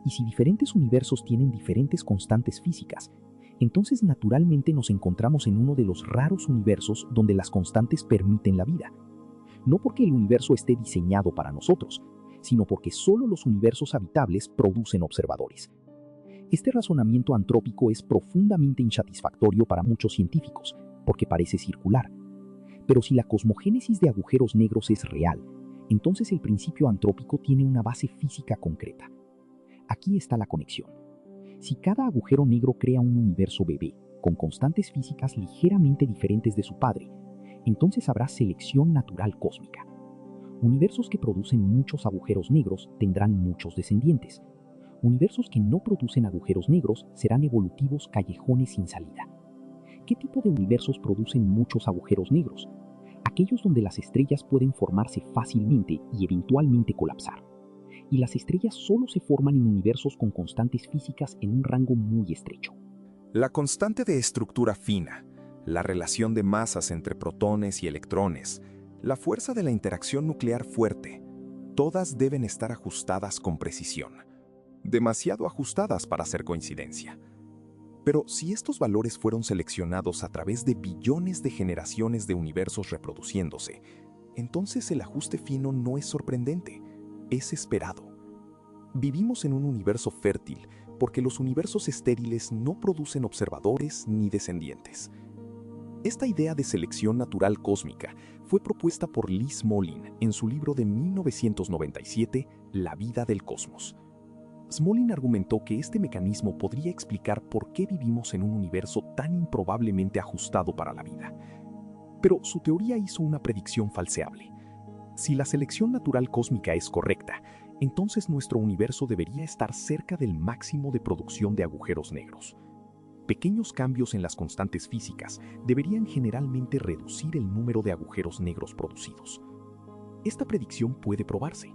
y si diferentes universos tienen diferentes constantes físicas, entonces naturalmente nos encontramos en uno de los raros universos donde las constantes permiten la vida. No porque el universo esté diseñado para nosotros, sino porque solo los universos habitables producen observadores. Este razonamiento antrópico es profundamente insatisfactorio para muchos científicos, porque parece circular. Pero si la cosmogénesis de agujeros negros es real, entonces el principio antrópico tiene una base física concreta. Aquí está la conexión. Si cada agujero negro crea un universo bebé, con constantes físicas ligeramente diferentes de su padre, entonces habrá selección natural cósmica. Universos que producen muchos agujeros negros tendrán muchos descendientes. Universos que no producen agujeros negros serán evolutivos callejones sin salida. ¿Qué tipo de universos producen muchos agujeros negros? Aquellos donde las estrellas pueden formarse fácilmente y eventualmente colapsar. Y las estrellas solo se forman en universos con constantes físicas en un rango muy estrecho. La constante de estructura fina, la relación de masas entre protones y electrones, la fuerza de la interacción nuclear fuerte. Todas deben estar ajustadas con precisión, demasiado ajustadas para hacer coincidencia. Pero si estos valores fueron seleccionados a través de billones de generaciones de universos reproduciéndose, entonces el ajuste fino no es sorprendente, es esperado. Vivimos en un universo fértil porque los universos estériles no producen observadores ni descendientes. Esta idea de selección natural cósmica fue propuesta por Lee Smolin en su libro de 1997, La vida del cosmos. Smolin argumentó que este mecanismo podría explicar por qué vivimos en un universo tan improbablemente ajustado para la vida. Pero su teoría hizo una predicción falseable. Si la selección natural cósmica es correcta, entonces nuestro universo debería estar cerca del máximo de producción de agujeros negros. Pequeños cambios en las constantes físicas deberían generalmente reducir el número de agujeros negros producidos. Esta predicción puede probarse.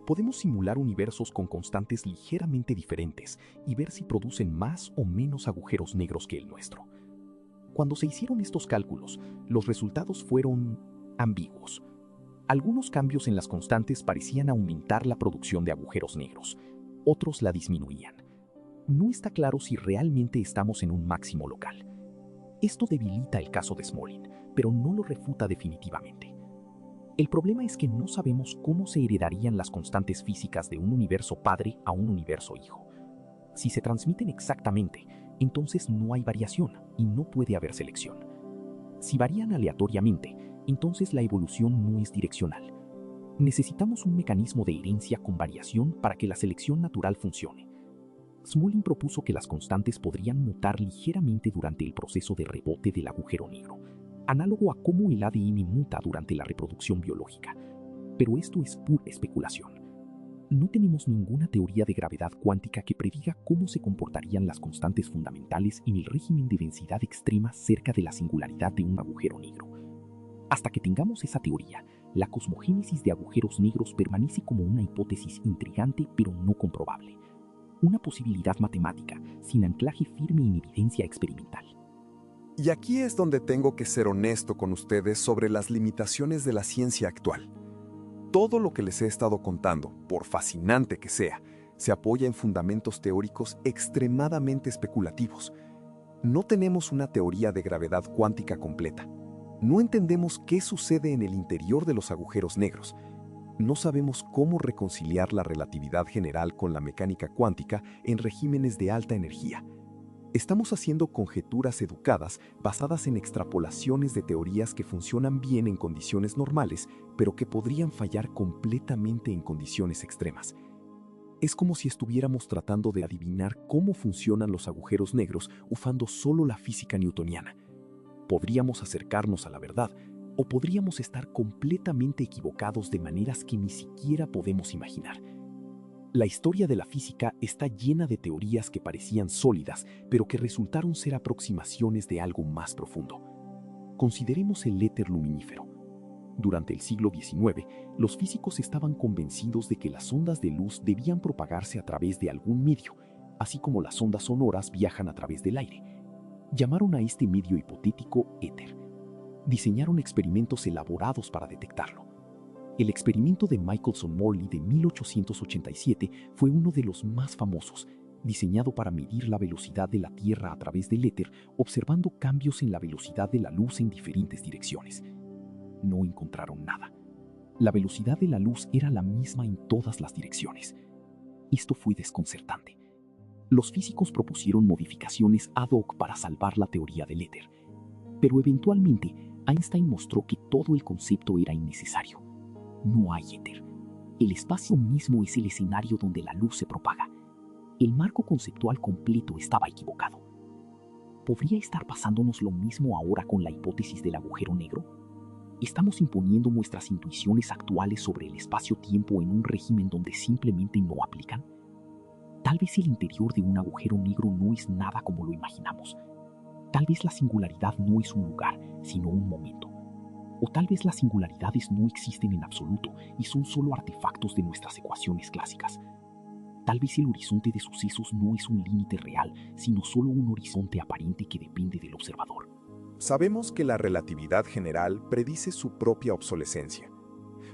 Podemos simular universos con constantes ligeramente diferentes y ver si producen más o menos agujeros negros que el nuestro. Cuando se hicieron estos cálculos, los resultados fueron ambiguos. Algunos cambios en las constantes parecían aumentar la producción de agujeros negros, otros la disminuían. No está claro si realmente estamos en un máximo local. Esto debilita el caso de Smolin, pero no lo refuta definitivamente. El problema es que no sabemos cómo se heredarían las constantes físicas de un universo padre a un universo hijo. Si se transmiten exactamente, entonces no hay variación y no puede haber selección. Si varían aleatoriamente, entonces la evolución no es direccional. Necesitamos un mecanismo de herencia con variación para que la selección natural funcione. Smolin propuso que las constantes podrían mutar ligeramente durante el proceso de rebote del agujero negro, análogo a cómo el ADN muta durante la reproducción biológica. Pero esto es pura especulación. No tenemos ninguna teoría de gravedad cuántica que prediga cómo se comportarían las constantes fundamentales en el régimen de densidad extrema cerca de la singularidad de un agujero negro. Hasta que tengamos esa teoría, la cosmogénesis de agujeros negros permanece como una hipótesis intrigante pero no comprobable. Una posibilidad matemática, sin anclaje firme en evidencia experimental. Y aquí es donde tengo que ser honesto con ustedes sobre las limitaciones de la ciencia actual. Todo lo que les he estado contando, por fascinante que sea, se apoya en fundamentos teóricos extremadamente especulativos. No tenemos una teoría de gravedad cuántica completa. No entendemos qué sucede en el interior de los agujeros negros. No sabemos cómo reconciliar la relatividad general con la mecánica cuántica en regímenes de alta energía. Estamos haciendo conjeturas educadas basadas en extrapolaciones de teorías que funcionan bien en condiciones normales, pero que podrían fallar completamente en condiciones extremas. Es como si estuviéramos tratando de adivinar cómo funcionan los agujeros negros usando solo la física newtoniana. Podríamos acercarnos a la verdad, o podríamos estar completamente equivocados de maneras que ni siquiera podemos imaginar. La historia de la física está llena de teorías que parecían sólidas, pero que resultaron ser aproximaciones de algo más profundo. Consideremos el éter luminífero. Durante el siglo XIX, los físicos estaban convencidos de que las ondas de luz debían propagarse a través de algún medio, así como las ondas sonoras viajan a través del aire. Llamaron a este medio hipotético éter. Diseñaron experimentos elaborados para detectarlo. El experimento de Michelson-Morley de 1887 fue uno de los más famosos, diseñado para medir la velocidad de la Tierra a través del éter, observando cambios en la velocidad de la luz en diferentes direcciones. No encontraron nada. La velocidad de la luz era la misma en todas las direcciones. Esto fue desconcertante. Los físicos propusieron modificaciones ad hoc para salvar la teoría del éter, pero eventualmente Einstein mostró que todo el concepto era innecesario. No hay éter. El espacio mismo es el escenario donde la luz se propaga. El marco conceptual completo estaba equivocado. ¿Podría estar pasándonos lo mismo ahora con la hipótesis del agujero negro? ¿Estamos imponiendo nuestras intuiciones actuales sobre el espacio-tiempo en un régimen donde simplemente no aplican? Tal vez el interior de un agujero negro no es nada como lo imaginamos. Tal vez la singularidad no es un lugar, sino un momento. O tal vez las singularidades no existen en absoluto y son solo artefactos de nuestras ecuaciones clásicas. Tal vez el horizonte de sucesos no es un límite real, sino solo un horizonte aparente que depende del observador. Sabemos que la relatividad general predice su propia obsolescencia.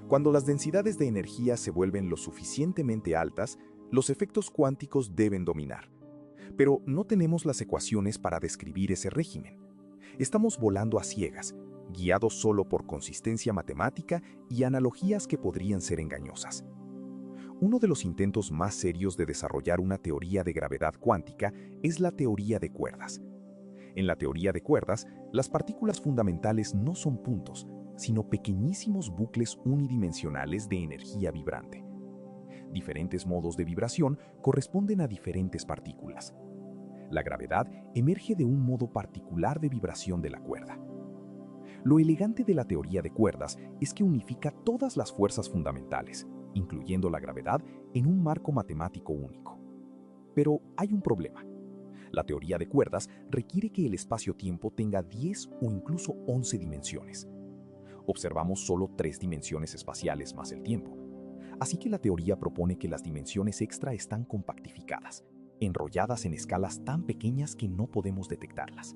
Cuando las densidades de energía se vuelven lo suficientemente altas, los efectos cuánticos deben dominar. Pero no tenemos las ecuaciones para describir ese régimen. Estamos volando a ciegas, guiados solo por consistencia matemática y analogías que podrían ser engañosas. Uno de los intentos más serios de desarrollar una teoría de gravedad cuántica es la teoría de cuerdas. En la teoría de cuerdas, las partículas fundamentales no son puntos, sino pequeñísimos bucles unidimensionales de energía vibrante. Diferentes modos de vibración corresponden a diferentes partículas. La gravedad emerge de un modo particular de vibración de la cuerda. Lo elegante de la teoría de cuerdas es que unifica todas las fuerzas fundamentales, incluyendo la gravedad, en un marco matemático único. Pero hay un problema. La teoría de cuerdas requiere que el espacio-tiempo tenga 10 o incluso 11 dimensiones. Observamos solo 3 dimensiones espaciales más el tiempo. Así que la teoría propone que las dimensiones extra están compactificadas, enrolladas en escalas tan pequeñas que no podemos detectarlas.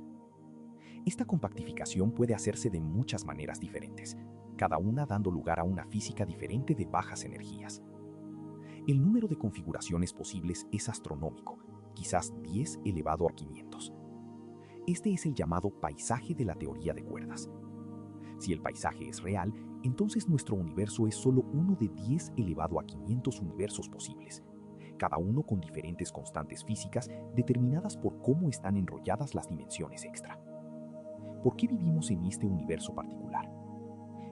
Esta compactificación puede hacerse de muchas maneras diferentes, cada una dando lugar a una física diferente de bajas energías. El número de configuraciones posibles es astronómico, quizás 10 elevado a 500. Este es el llamado paisaje de la teoría de cuerdas. Si el paisaje es real, entonces nuestro universo es solo uno de 10 elevado a 500 universos posibles, cada uno con diferentes constantes físicas determinadas por cómo están enrolladas las dimensiones extra. ¿Por qué vivimos en este universo particular?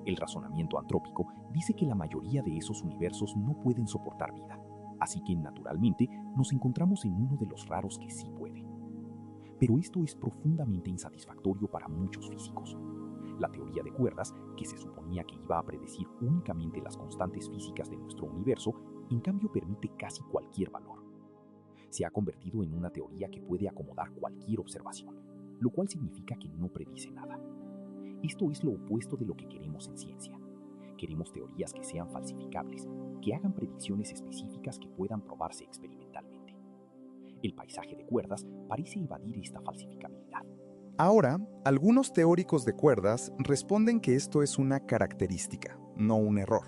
El razonamiento antrópico dice que la mayoría de esos universos no pueden soportar vida, así que naturalmente nos encontramos en uno de los raros que sí puede. Pero esto es profundamente insatisfactorio para muchos físicos. La teoría de cuerdas, que se suponía que iba a predecir únicamente las constantes físicas de nuestro universo, en cambio permite casi cualquier valor. Se ha convertido en una teoría que puede acomodar cualquier observación, lo cual significa que no predice nada. Esto es lo opuesto de lo que queremos en ciencia. Queremos teorías que sean falsificables, que hagan predicciones específicas que puedan probarse experimentalmente. El paisaje de cuerdas parece evadir esta falsificabilidad. Ahora, algunos teóricos de cuerdas responden que esto es una característica, no un error.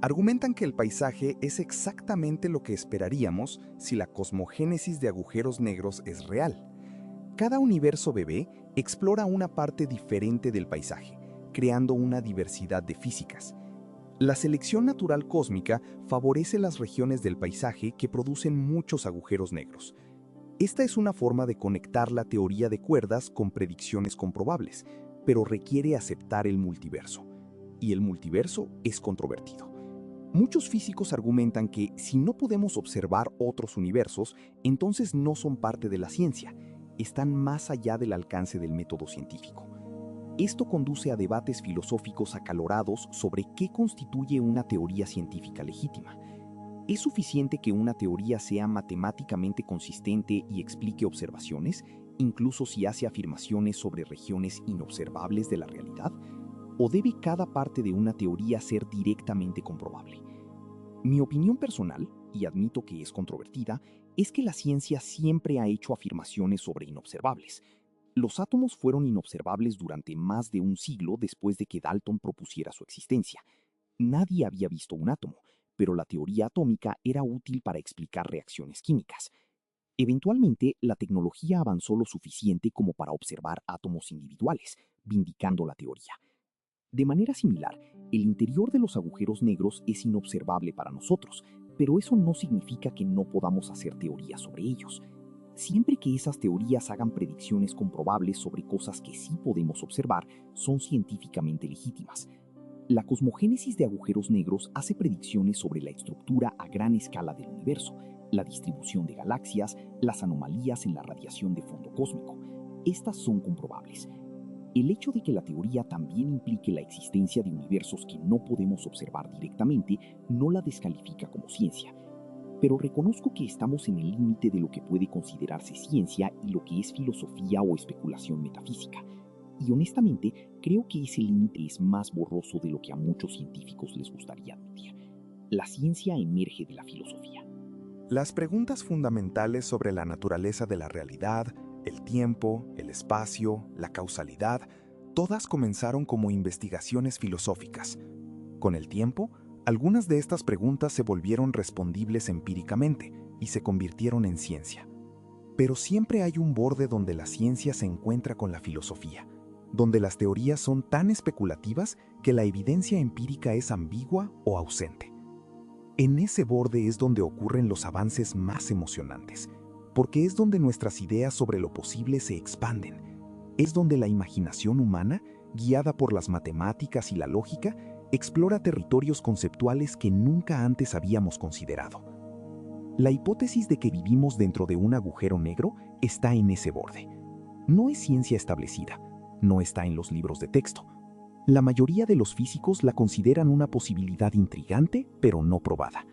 Argumentan que el paisaje es exactamente lo que esperaríamos si la cosmogénesis de agujeros negros es real. Cada universo bebé explora una parte diferente del paisaje, creando una diversidad de físicas. La selección natural cósmica favorece las regiones del paisaje que producen muchos agujeros negros. Esta es una forma de conectar la teoría de cuerdas con predicciones comprobables, pero requiere aceptar el multiverso. Y el multiverso es controvertido. Muchos físicos argumentan que si no podemos observar otros universos, entonces no son parte de la ciencia, están más allá del alcance del método científico. Esto conduce a debates filosóficos acalorados sobre qué constituye una teoría científica legítima. ¿Es suficiente que una teoría sea matemáticamente consistente y explique observaciones, incluso si hace afirmaciones sobre regiones inobservables de la realidad? ¿O debe cada parte de una teoría ser directamente comprobable? Mi opinión personal, y admito que es controvertida, es que la ciencia siempre ha hecho afirmaciones sobre inobservables. Los átomos fueron inobservables durante más de un siglo después de que Dalton propusiera su existencia. Nadie había visto un átomo, pero la teoría atómica era útil para explicar reacciones químicas. Eventualmente, la tecnología avanzó lo suficiente como para observar átomos individuales, vindicando la teoría. De manera similar, el interior de los agujeros negros es inobservable para nosotros, pero eso no significa que no podamos hacer teorías sobre ellos. Siempre que esas teorías hagan predicciones comprobables sobre cosas que sí podemos observar, son científicamente legítimas. La cosmogénesis de agujeros negros hace predicciones sobre la estructura a gran escala del universo, la distribución de galaxias, las anomalías en la radiación de fondo cósmico. Estas son comprobables. El hecho de que la teoría también implique la existencia de universos que no podemos observar directamente no la descalifica como ciencia. Pero reconozco que estamos en el límite de lo que puede considerarse ciencia y lo que es filosofía o especulación metafísica. Y honestamente, creo que ese límite es más borroso de lo que a muchos científicos les gustaría admitir. La ciencia emerge de la filosofía. Las preguntas fundamentales sobre la naturaleza de la realidad, el tiempo, el espacio, la causalidad, todas comenzaron como investigaciones filosóficas. Con el tiempo, algunas de estas preguntas se volvieron respondibles empíricamente y se convirtieron en ciencia. Pero siempre hay un borde donde la ciencia se encuentra con la filosofía, donde las teorías son tan especulativas que la evidencia empírica es ambigua o ausente. En ese borde es donde ocurren los avances más emocionantes, porque es donde nuestras ideas sobre lo posible se expanden. Es donde la imaginación humana, guiada por las matemáticas y la lógica, explora territorios conceptuales que nunca antes habíamos considerado. La hipótesis de que vivimos dentro de un agujero negro está en ese borde. No es ciencia establecida, no está en los libros de texto. La mayoría de los físicos la consideran una posibilidad intrigante, pero no probada.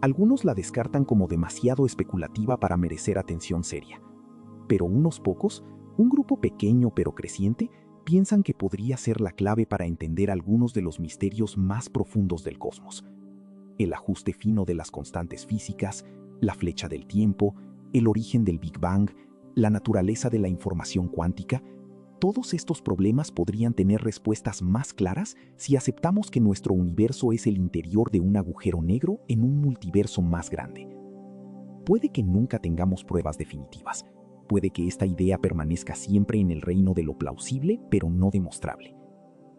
Algunos la descartan como demasiado especulativa para merecer atención seria. Pero unos pocos, un grupo pequeño pero creciente, piensan que podría ser la clave para entender algunos de los misterios más profundos del cosmos. El ajuste fino de las constantes físicas, la flecha del tiempo, el origen del Big Bang, la naturaleza de la información cuántica. Todos estos problemas podrían tener respuestas más claras si aceptamos que nuestro universo es el interior de un agujero negro en un multiverso más grande. Puede que nunca tengamos pruebas definitivas. Puede que esta idea permanezca siempre en el reino de lo plausible, pero no demostrable.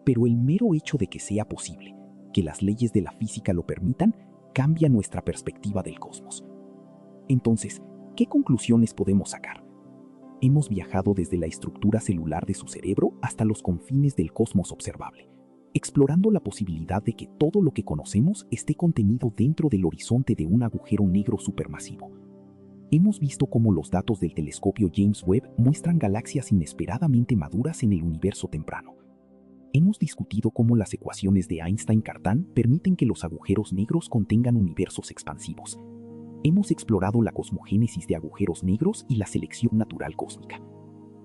Pero el mero hecho de que sea posible, que las leyes de la física lo permitan, cambia nuestra perspectiva del cosmos. Entonces, ¿qué conclusiones podemos sacar? Hemos viajado desde la estructura celular de su cerebro hasta los confines del cosmos observable, explorando la posibilidad de que todo lo que conocemos esté contenido dentro del horizonte de un agujero negro supermasivo. Hemos visto cómo los datos del telescopio James Webb muestran galaxias inesperadamente maduras en el universo temprano. Hemos discutido cómo las ecuaciones de Einstein-Cartan permiten que los agujeros negros contengan universos expansivos. Hemos explorado la cosmogénesis de agujeros negros y la selección natural cósmica.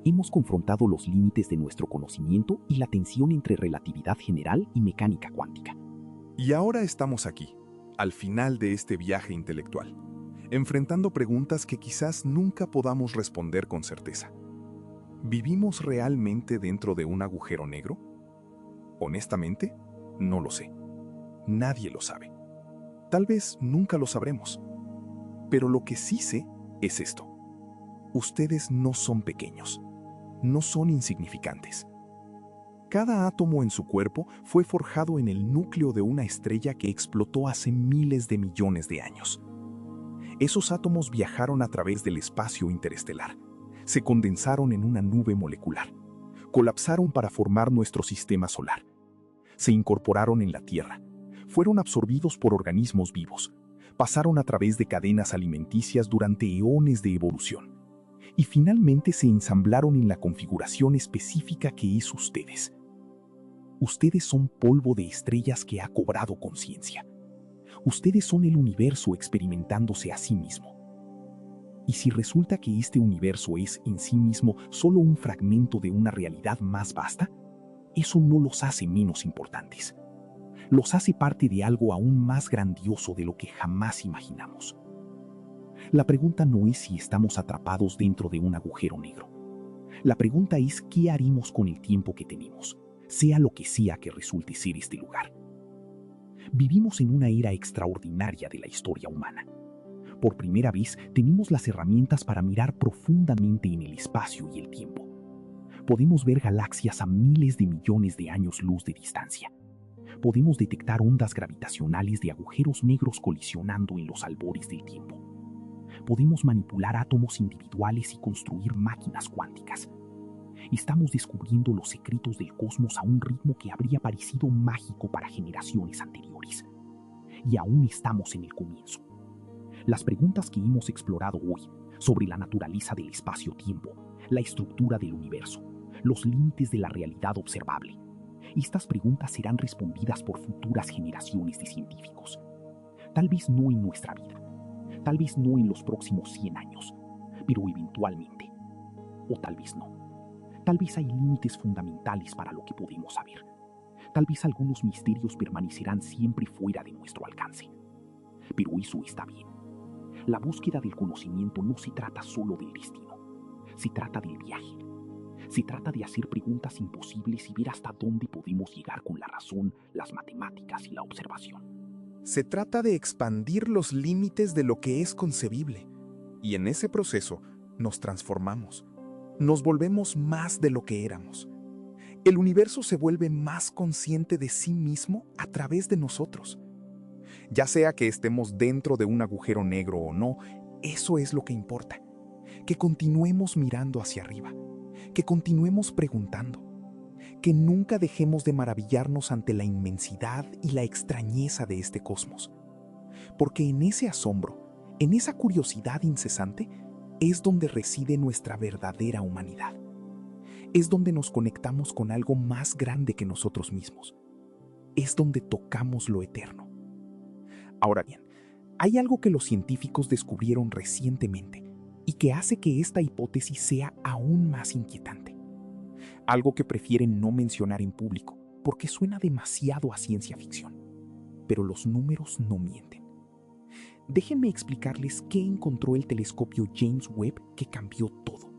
Hemos confrontado los límites de nuestro conocimiento y la tensión entre relatividad general y mecánica cuántica. Y ahora estamos aquí, al final de este viaje intelectual, enfrentando preguntas que quizás nunca podamos responder con certeza. ¿Vivimos realmente dentro de un agujero negro? Honestamente, no lo sé. Nadie lo sabe. Tal vez nunca lo sabremos. Pero lo que sí sé es esto. Ustedes no son pequeños. No son insignificantes. Cada átomo en su cuerpo fue forjado en el núcleo de una estrella que explotó hace miles de millones de años. Esos átomos viajaron a través del espacio interestelar, se condensaron en una nube molecular, colapsaron para formar nuestro sistema solar, se incorporaron en la Tierra, fueron absorbidos por organismos vivos, pasaron a través de cadenas alimenticias durante eones de evolución y finalmente se ensamblaron en la configuración específica que es ustedes. Ustedes son polvo de estrellas que ha cobrado conciencia. Ustedes son el universo experimentándose a sí mismo. Y si resulta que este universo es en sí mismo solo un fragmento de una realidad más vasta, eso no los hace menos importantes. Los hace parte de algo aún más grandioso de lo que jamás imaginamos. La pregunta no es si estamos atrapados dentro de un agujero negro. La pregunta es qué haremos con el tiempo que tenemos, sea lo que sea que resulte ser este lugar. Vivimos en una era extraordinaria de la historia humana. Por primera vez tenemos las herramientas para mirar profundamente en el espacio y el tiempo. Podemos ver galaxias a miles de millones de años luz de distancia. Podemos detectar ondas gravitacionales de agujeros negros colisionando en los albores del tiempo. Podemos manipular átomos individuales y construir máquinas cuánticas. Estamos descubriendo los secretos del cosmos a un ritmo que habría parecido mágico para generaciones anteriores. Y aún estamos en el comienzo. Las preguntas que hemos explorado hoy sobre la naturaleza del espacio-tiempo, la estructura del universo, los límites de la realidad observable, estas preguntas serán respondidas por futuras generaciones de científicos. Tal vez no en nuestra vida, tal vez no en los próximos 100 años, pero eventualmente. O tal vez no. Tal vez hay límites fundamentales para lo que podemos saber. Tal vez algunos misterios permanecerán siempre fuera de nuestro alcance. Pero eso está bien. La búsqueda del conocimiento no se trata solo del destino. Se trata del viaje. Se trata de hacer preguntas imposibles y ver hasta dónde podemos llegar con la razón, las matemáticas y la observación. Se trata de expandir los límites de lo que es concebible. Y en ese proceso nos transformamos. Nos volvemos más de lo que éramos. El universo se vuelve más consciente de sí mismo a través de nosotros. Ya sea que estemos dentro de un agujero negro o no, eso es lo que importa. Que continuemos mirando hacia arriba, que continuemos preguntando, que nunca dejemos de maravillarnos ante la inmensidad y la extrañeza de este cosmos. Porque en ese asombro, en esa curiosidad incesante, es donde reside nuestra verdadera humanidad. Es donde nos conectamos con algo más grande que nosotros mismos. Es donde tocamos lo eterno. Ahora bien, hay algo que los científicos descubrieron recientemente y que hace que esta hipótesis sea aún más inquietante. Algo que prefieren no mencionar en público porque suena demasiado a ciencia ficción. Pero los números no mienten. Déjenme explicarles qué encontró el telescopio James Webb que cambió todo.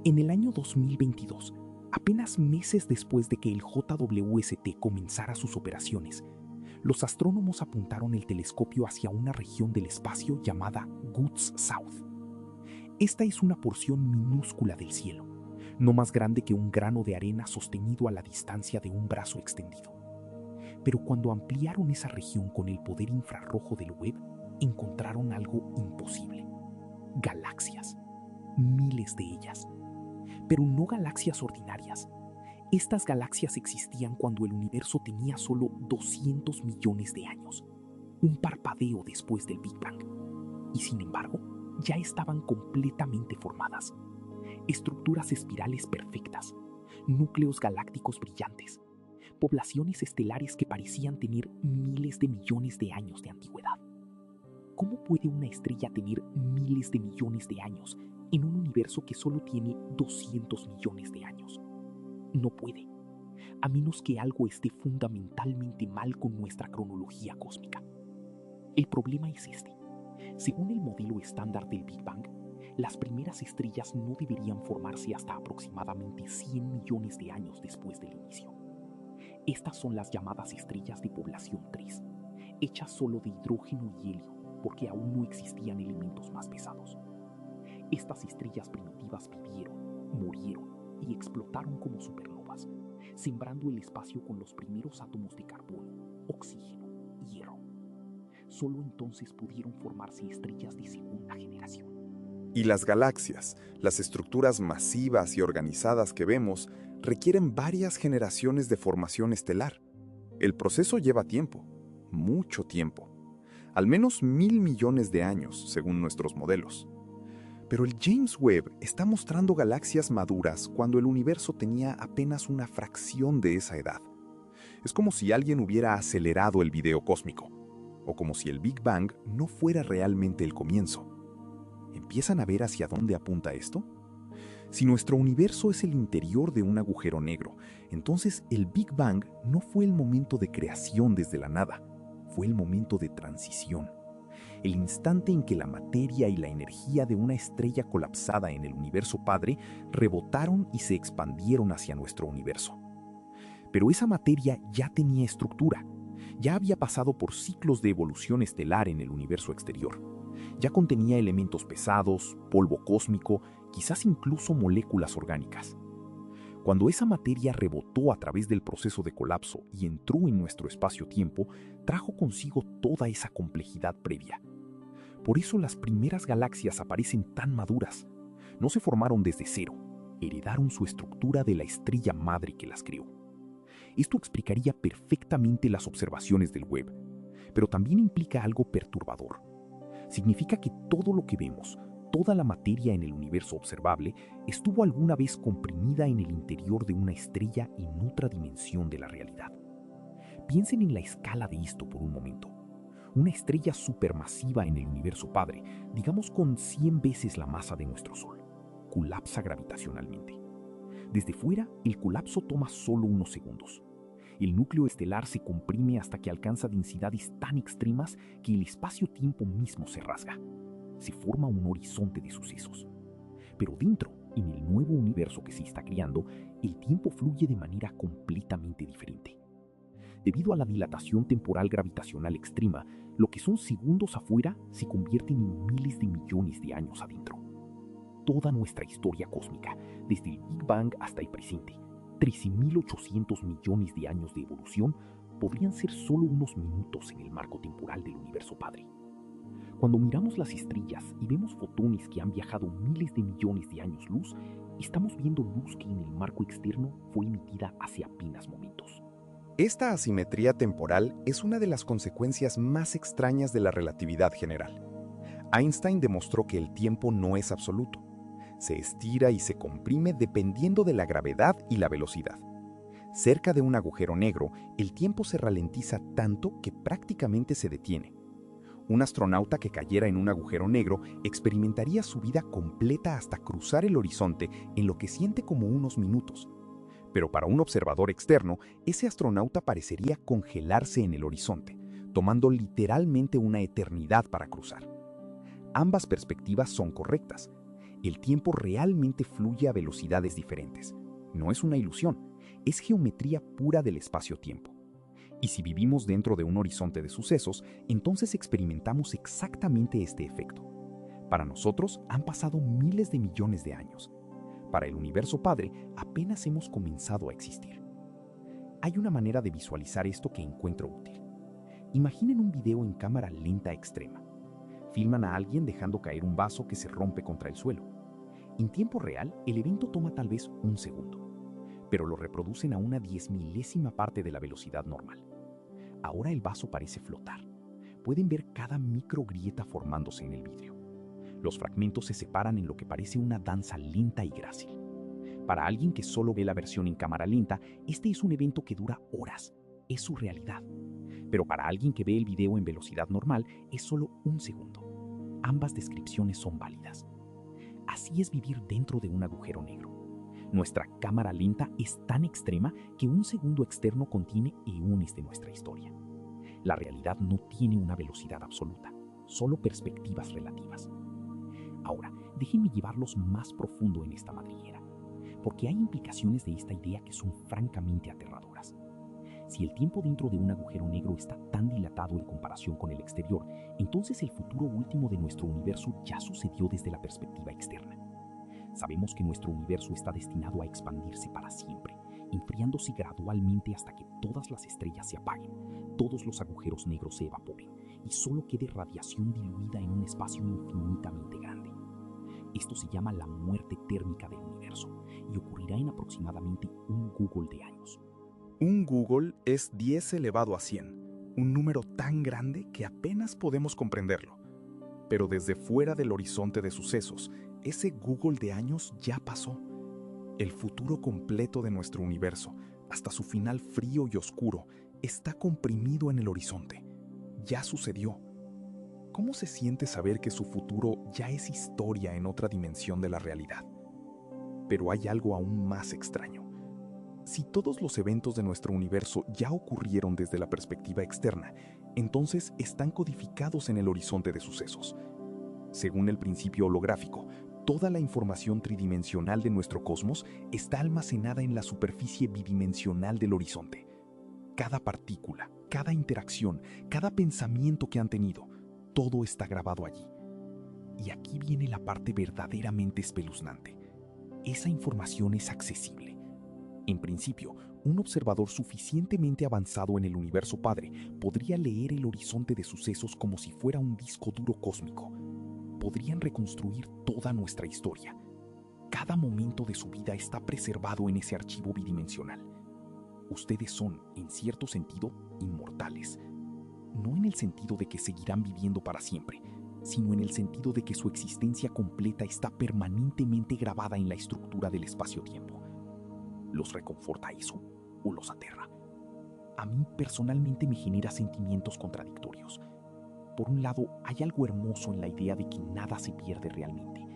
En el año 2022, apenas meses después de que el JWST comenzara sus operaciones, los astrónomos apuntaron el telescopio hacia una región del espacio llamada Goods South. Esta es una porción minúscula del cielo, no más grande que un grano de arena sostenido a la distancia de un brazo extendido. Pero cuando ampliaron esa región con el poder infrarrojo del Webb, encontraron algo imposible. Galaxias. Miles de ellas. Pero no galaxias ordinarias. Estas galaxias existían cuando el universo tenía solo 200 millones de años, un parpadeo después del Big Bang. Y sin embargo, ya estaban completamente formadas. Estructuras espirales perfectas, núcleos galácticos brillantes, poblaciones estelares que parecían tener miles de millones de años de antigüedad. ¿Cómo puede una estrella tener miles de millones de años en un universo que solo tiene 200 millones de años? No puede, a menos que algo esté fundamentalmente mal con nuestra cronología cósmica. El problema es este. Según el modelo estándar del Big Bang, las primeras estrellas no deberían formarse hasta aproximadamente 100 millones de años después del inicio. Estas son las llamadas estrellas de población 3, hechas solo de hidrógeno y helio, porque aún no existían elementos más pesados. Estas estrellas primitivas vivieron, murieron y explotaron como supernovas, sembrando el espacio con los primeros átomos de carbono, oxígeno y hierro. Solo entonces pudieron formarse estrellas de segunda generación. Y las galaxias, las estructuras masivas y organizadas que vemos, requieren varias generaciones de formación estelar. El proceso lleva tiempo, mucho tiempo. Al menos 1.000 millones de años, según nuestros modelos. Pero el James Webb está mostrando galaxias maduras cuando el universo tenía apenas una fracción de esa edad. Es como si alguien hubiera acelerado el video cósmico, o como si el Big Bang no fuera realmente el comienzo. ¿Empiezan a ver hacia dónde apunta esto? Si nuestro universo es el interior de un agujero negro, entonces el Big Bang no fue el momento de creación desde la nada, fue el momento de transición. El instante en que la materia y la energía de una estrella colapsada en el universo padre rebotaron y se expandieron hacia nuestro universo. Pero esa materia ya tenía estructura, ya había pasado por ciclos de evolución estelar en el universo exterior. Ya contenía elementos pesados, polvo cósmico, quizás incluso moléculas orgánicas. Cuando esa materia rebotó a través del proceso de colapso y entró en nuestro espacio-tiempo, trajo consigo toda esa complejidad previa. Por eso las primeras galaxias aparecen tan maduras. No se formaron desde cero, heredaron su estructura de la estrella madre que las creó. Esto explicaría perfectamente las observaciones del Webb, pero también implica algo perturbador. Significa que todo lo que vemos, toda la materia en el universo observable, estuvo alguna vez comprimida en el interior de una estrella en otra dimensión de la realidad. Piensen en la escala de esto por un momento. Una estrella supermasiva en el universo padre, digamos con 100 veces la masa de nuestro Sol, colapsa gravitacionalmente. Desde fuera, el colapso toma solo unos segundos. El núcleo estelar se comprime hasta que alcanza densidades tan extremas que el espacio-tiempo mismo se rasga. Se forma un horizonte de sucesos. Pero dentro, En el nuevo universo que se está creando, el tiempo fluye de manera completamente diferente. Debido a la dilatación temporal gravitacional extrema, lo que son segundos afuera se convierten en miles de millones de años adentro. Toda nuestra historia cósmica, desde el Big Bang hasta el presente, 13.800 millones de años de evolución, podrían ser solo unos minutos en el marco temporal del universo padre. Cuando miramos las estrellas y vemos fotones que han viajado miles de millones de años luz, estamos viendo luz que en el marco externo fue emitida hace apenas momentos. Esta asimetría temporal es una de las consecuencias más extrañas de la relatividad general. Einstein demostró que el tiempo no es absoluto. Se estira y se comprime dependiendo de la gravedad y la velocidad. Cerca de un agujero negro, el tiempo se ralentiza tanto que prácticamente se detiene. Un astronauta que cayera en un agujero negro experimentaría su vida completa hasta cruzar el horizonte en lo que siente como unos minutos. Pero para un observador externo, ese astronauta parecería congelarse en el horizonte, tomando literalmente una eternidad para cruzar. Ambas perspectivas son correctas. El tiempo realmente fluye a velocidades diferentes. No es una ilusión, es geometría pura del espacio-tiempo. Y si vivimos dentro de un horizonte de sucesos, entonces experimentamos exactamente este efecto. Para nosotros han pasado miles de millones de años. Para el universo padre, apenas hemos comenzado a existir. Hay una manera de visualizar esto que encuentro útil. Imaginen un video en cámara lenta extrema. Filman a alguien dejando caer un vaso que se rompe contra el suelo. En tiempo real, el evento toma tal vez un segundo, pero lo reproducen a una 10.000ª parte de la velocidad normal. Ahora el vaso parece flotar. Pueden ver cada microgrieta formándose en el vidrio. Los fragmentos se separan en lo que parece una danza lenta y grácil. Para alguien que solo ve la versión en cámara lenta, este es un evento que dura horas. Es su realidad. Pero para alguien que ve el video en velocidad normal, es solo un segundo. Ambas descripciones son válidas. Así es vivir dentro de un agujero negro. Nuestra cámara lenta es tan extrema que un segundo externo contiene eones de nuestra historia. La realidad no tiene una velocidad absoluta, solo perspectivas relativas. Ahora, déjenme llevarlos más profundo en esta madriguera, porque hay implicaciones de esta idea que son francamente aterradoras. Si el tiempo dentro de un agujero negro está tan dilatado en comparación con el exterior, entonces el futuro último de nuestro universo ya sucedió desde la perspectiva externa. Sabemos que nuestro universo está destinado a expandirse para siempre, enfriándose gradualmente hasta que todas las estrellas se apaguen, todos los agujeros negros se evaporen y solo quede radiación diluida en un espacio infinitamente grande. Esto se llama la muerte térmica del universo y ocurrirá en aproximadamente un Google de años. Un Google es 10 elevado a 100, un número tan grande que apenas podemos comprenderlo. Pero desde fuera del horizonte de sucesos, ese Google de años ya pasó. El futuro completo de nuestro universo, hasta su final frío y oscuro, está comprimido en el horizonte. Ya sucedió. ¿Cómo se siente saber que su futuro ya es historia en otra dimensión de la realidad? Pero hay algo aún más extraño. Si todos los eventos de nuestro universo ya ocurrieron desde la perspectiva externa, entonces están codificados en el horizonte de sucesos. Según el principio holográfico, toda la información tridimensional de nuestro cosmos está almacenada en la superficie bidimensional del horizonte. Cada partícula, cada interacción, cada pensamiento que han tenido, todo está grabado allí. Y aquí viene la parte verdaderamente espeluznante. Esa información es accesible. En principio, un observador suficientemente avanzado en el universo padre podría leer el horizonte de sucesos como si fuera un disco duro cósmico. Podrían reconstruir toda nuestra historia. Cada momento de su vida está preservado en ese archivo bidimensional. Ustedes son, en cierto sentido, inmortales. No en el sentido de que seguirán viviendo para siempre, sino en el sentido de que su existencia completa está permanentemente grabada en la estructura del espacio-tiempo. ¿Los reconforta eso o los aterra? A mí personalmente me genera sentimientos contradictorios. Por un lado, hay algo hermoso en la idea de que nada se pierde realmente.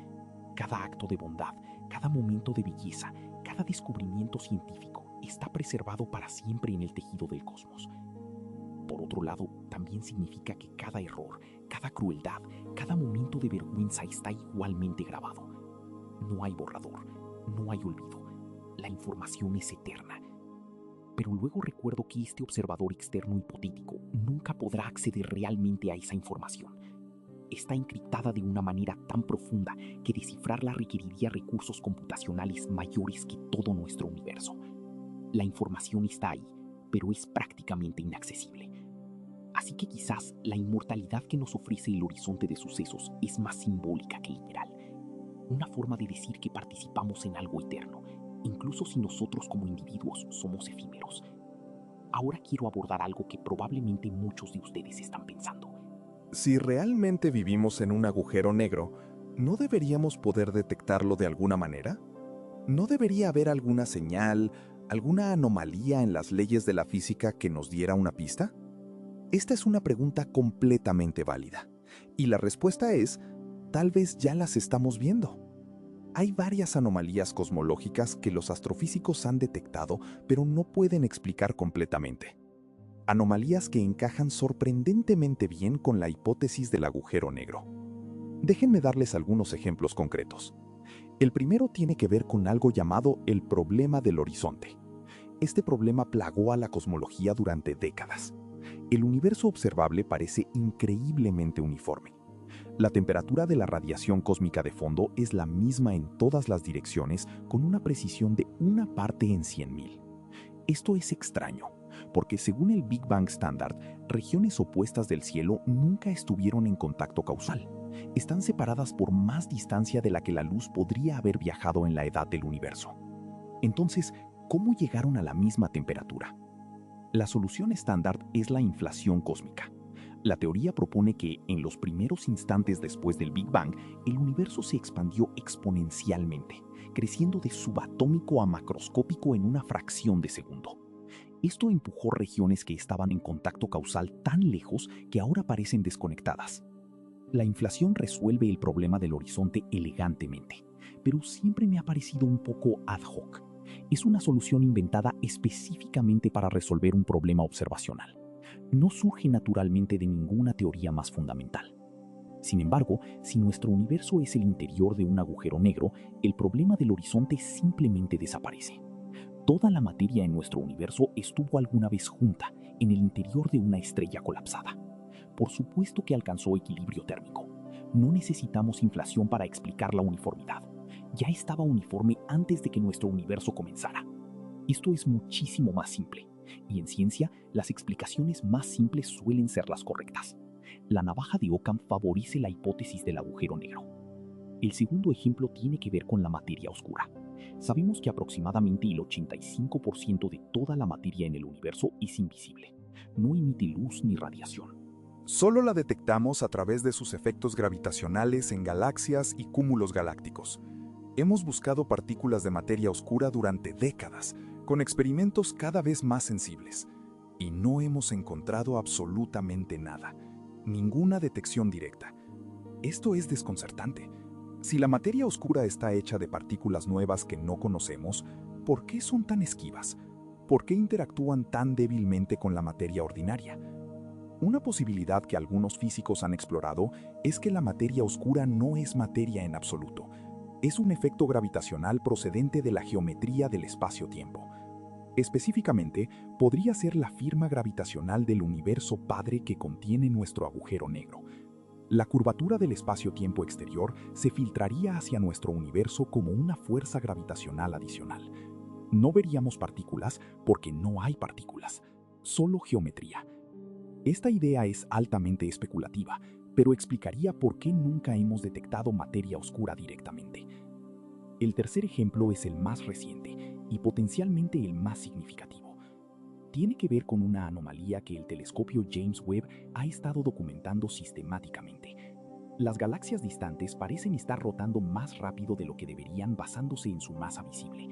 Cada acto de bondad, cada momento de belleza, cada descubrimiento científico está preservado para siempre en el tejido del cosmos. Por otro lado, también significa que cada error, cada crueldad, cada momento de vergüenza está igualmente grabado. No hay borrador, no hay olvido. La información es eterna. Pero luego recuerdo que este observador externo hipotético nunca podrá acceder realmente a esa información. Está encriptada de una manera tan profunda que descifrarla requeriría recursos computacionales mayores que todo nuestro universo. La información está ahí, pero es prácticamente inaccesible. Así que quizás la inmortalidad que nos ofrece el horizonte de sucesos es más simbólica que literal. Una forma de decir que participamos en algo eterno, incluso si nosotros como individuos somos efímeros. Ahora quiero abordar algo que probablemente muchos de ustedes están pensando. Si realmente vivimos en un agujero negro, ¿no deberíamos poder detectarlo de alguna manera? ¿No debería haber alguna señal, alguna anomalía en las leyes de la física que nos diera una pista? Esta es una pregunta completamente válida, y la respuesta es, tal vez ya las estamos viendo. Hay varias anomalías cosmológicas que los astrofísicos han detectado, pero no pueden explicar completamente. Anomalías que encajan sorprendentemente bien con la hipótesis del agujero negro. Déjenme darles algunos ejemplos concretos. El primero tiene que ver con algo llamado el problema del horizonte. Este problema plagó a la cosmología durante décadas. El universo observable parece increíblemente uniforme. La temperatura de la radiación cósmica de fondo es la misma en todas las direcciones con una precisión de una parte en 100.000. Esto es extraño, porque según el Big Bang Standard, regiones opuestas del cielo nunca estuvieron en contacto causal. Están separadas por más distancia de la que la luz podría haber viajado en la edad del universo. Entonces, ¿cómo llegaron a la misma temperatura? La solución estándar es la inflación cósmica. La teoría propone que, en los primeros instantes después del Big Bang, el universo se expandió exponencialmente, creciendo de subatómico a macroscópico en una fracción de segundo. Esto empujó regiones que estaban en contacto causal tan lejos que ahora parecen desconectadas. La inflación resuelve el problema del horizonte elegantemente, pero siempre me ha parecido un poco ad hoc. Es una solución inventada específicamente para resolver un problema observacional. No surge naturalmente de ninguna teoría más fundamental. Sin embargo, si nuestro universo es el interior de un agujero negro, el problema del horizonte simplemente desaparece. Toda la materia en nuestro universo estuvo alguna vez junta en el interior de una estrella colapsada. Por supuesto que alcanzó equilibrio térmico. No necesitamos inflación para explicar la uniformidad. Ya estaba uniforme antes de que nuestro universo comenzara. Esto es muchísimo más simple, y en ciencia las explicaciones más simples suelen ser las correctas. La navaja de Occam favorece la hipótesis del agujero negro. El segundo ejemplo tiene que ver con la materia oscura. Sabemos que aproximadamente el 85% de toda la materia en el universo es invisible. No emite luz ni radiación. Solo la detectamos a través de sus efectos gravitacionales en galaxias y cúmulos galácticos. Hemos buscado partículas de materia oscura durante décadas, con experimentos cada vez más sensibles, y no hemos encontrado absolutamente nada, ninguna detección directa. Esto es desconcertante. Si la materia oscura está hecha de partículas nuevas que no conocemos, ¿por qué son tan esquivas? ¿Por qué interactúan tan débilmente con la materia ordinaria? Una posibilidad que algunos físicos han explorado es que la materia oscura no es materia en absoluto. Es un efecto gravitacional procedente de la geometría del espacio-tiempo. Específicamente, podría ser la firma gravitacional del universo padre que contiene nuestro agujero negro. La curvatura del espacio-tiempo exterior se filtraría hacia nuestro universo como una fuerza gravitacional adicional. No veríamos partículas porque no hay partículas, solo geometría. Esta idea es altamente especulativa, pero explicaría por qué nunca hemos detectado materia oscura directamente. El tercer ejemplo es el más reciente y potencialmente el más significativo. Tiene que ver con una anomalía que el telescopio James Webb ha estado documentando sistemáticamente. Las galaxias distantes parecen estar rotando más rápido de lo que deberían basándose en su masa visible.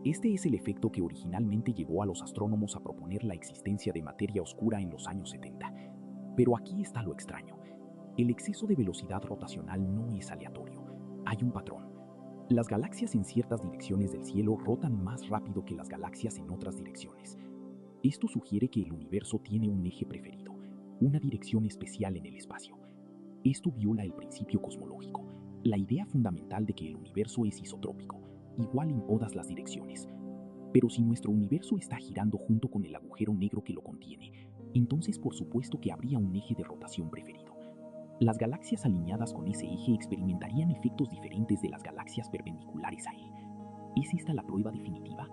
Este es el efecto que originalmente llevó a los astrónomos a proponer la existencia de materia oscura en los años 70. Pero aquí está lo extraño. El exceso de velocidad rotacional no es aleatorio. Hay un patrón. Las galaxias en ciertas direcciones del cielo rotan más rápido que las galaxias en otras direcciones. Esto sugiere que el universo tiene un eje preferido, una dirección especial en el espacio. Esto viola el principio cosmológico. La idea fundamental de que el universo es isotrópico, igual en todas las direcciones. Pero si nuestro universo está girando junto con el agujero negro que lo contiene, entonces por supuesto que habría un eje de rotación preferido. Las galaxias alineadas con ese eje experimentarían efectos diferentes de las galaxias perpendiculares a él. ¿Es esta la prueba definitiva?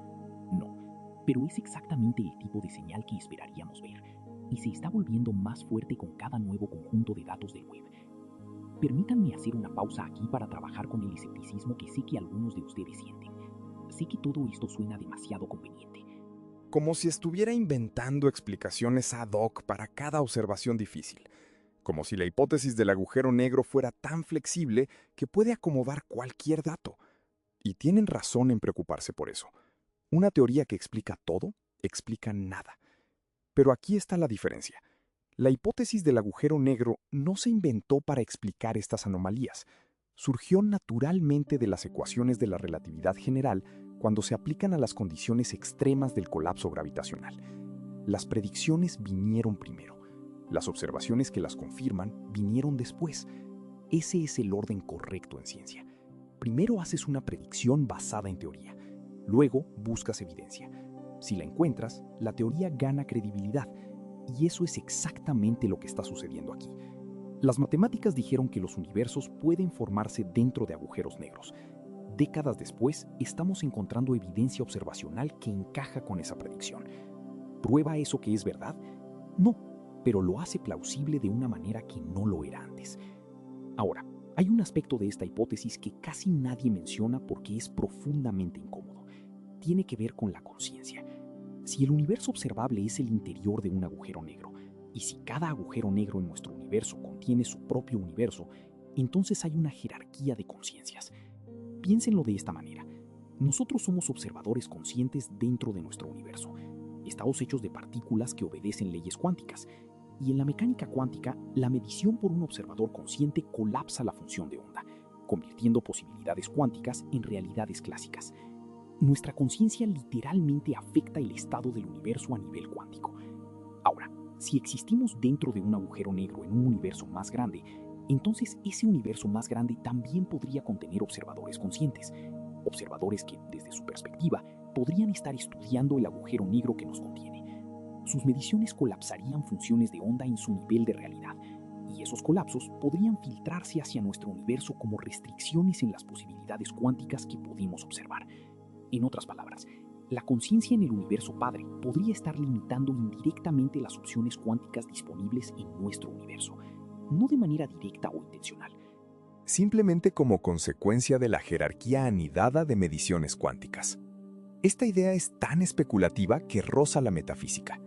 No, pero es exactamente el tipo de señal que esperaríamos ver, y se está volviendo más fuerte con cada nuevo conjunto de datos del web. Permítanme hacer una pausa aquí para trabajar con el escepticismo que sé que algunos de ustedes sienten. Sé que todo esto suena demasiado conveniente. Como si estuviera inventando explicaciones ad hoc para cada observación difícil. Como si la hipótesis del agujero negro fuera tan flexible que puede acomodar cualquier dato. Y tienen razón en preocuparse por eso. Una teoría que explica todo, explica nada. Pero aquí está la diferencia. La hipótesis del agujero negro no se inventó para explicar estas anomalías. Surgió naturalmente de las ecuaciones de la relatividad general cuando se aplican a las condiciones extremas del colapso gravitacional. Las predicciones vinieron primero. Las observaciones que las confirman vinieron después. Ese es el orden correcto en ciencia. Primero haces una predicción basada en teoría. Luego buscas evidencia. Si la encuentras, la teoría gana credibilidad. Y eso es exactamente lo que está sucediendo aquí. Las matemáticas dijeron que los universos pueden formarse dentro de agujeros negros. Décadas después, estamos encontrando evidencia observacional que encaja con esa predicción. ¿Prueba eso que es verdad? No, pero lo hace plausible de una manera que no lo era antes. Ahora, hay un aspecto de esta hipótesis que casi nadie menciona porque es profundamente incómodo. Tiene que ver con la conciencia. Si el universo observable es el interior de un agujero negro, y si cada agujero negro en nuestro universo contiene su propio universo, entonces hay una jerarquía de conciencias. Piénsenlo de esta manera. Nosotros somos observadores conscientes dentro de nuestro universo. Estamos hechos de partículas que obedecen leyes cuánticas. Y en la mecánica cuántica, la medición por un observador consciente colapsa la función de onda, convirtiendo posibilidades cuánticas en realidades clásicas. Nuestra conciencia literalmente afecta el estado del universo a nivel cuántico. Ahora, si existimos dentro de un agujero negro en un universo más grande, entonces ese universo más grande también podría contener observadores conscientes. Observadores que, desde su perspectiva, podrían estar estudiando el agujero negro que nos contiene. Sus mediciones colapsarían funciones de onda en su nivel de realidad, y esos colapsos podrían filtrarse hacia nuestro universo como restricciones en las posibilidades cuánticas que pudimos observar. En otras palabras, la conciencia en el universo padre podría estar limitando indirectamente las opciones cuánticas disponibles en nuestro universo, no de manera directa o intencional. Simplemente como consecuencia de la jerarquía anidada de mediciones cuánticas. Esta idea es tan especulativa que roza la metafísica,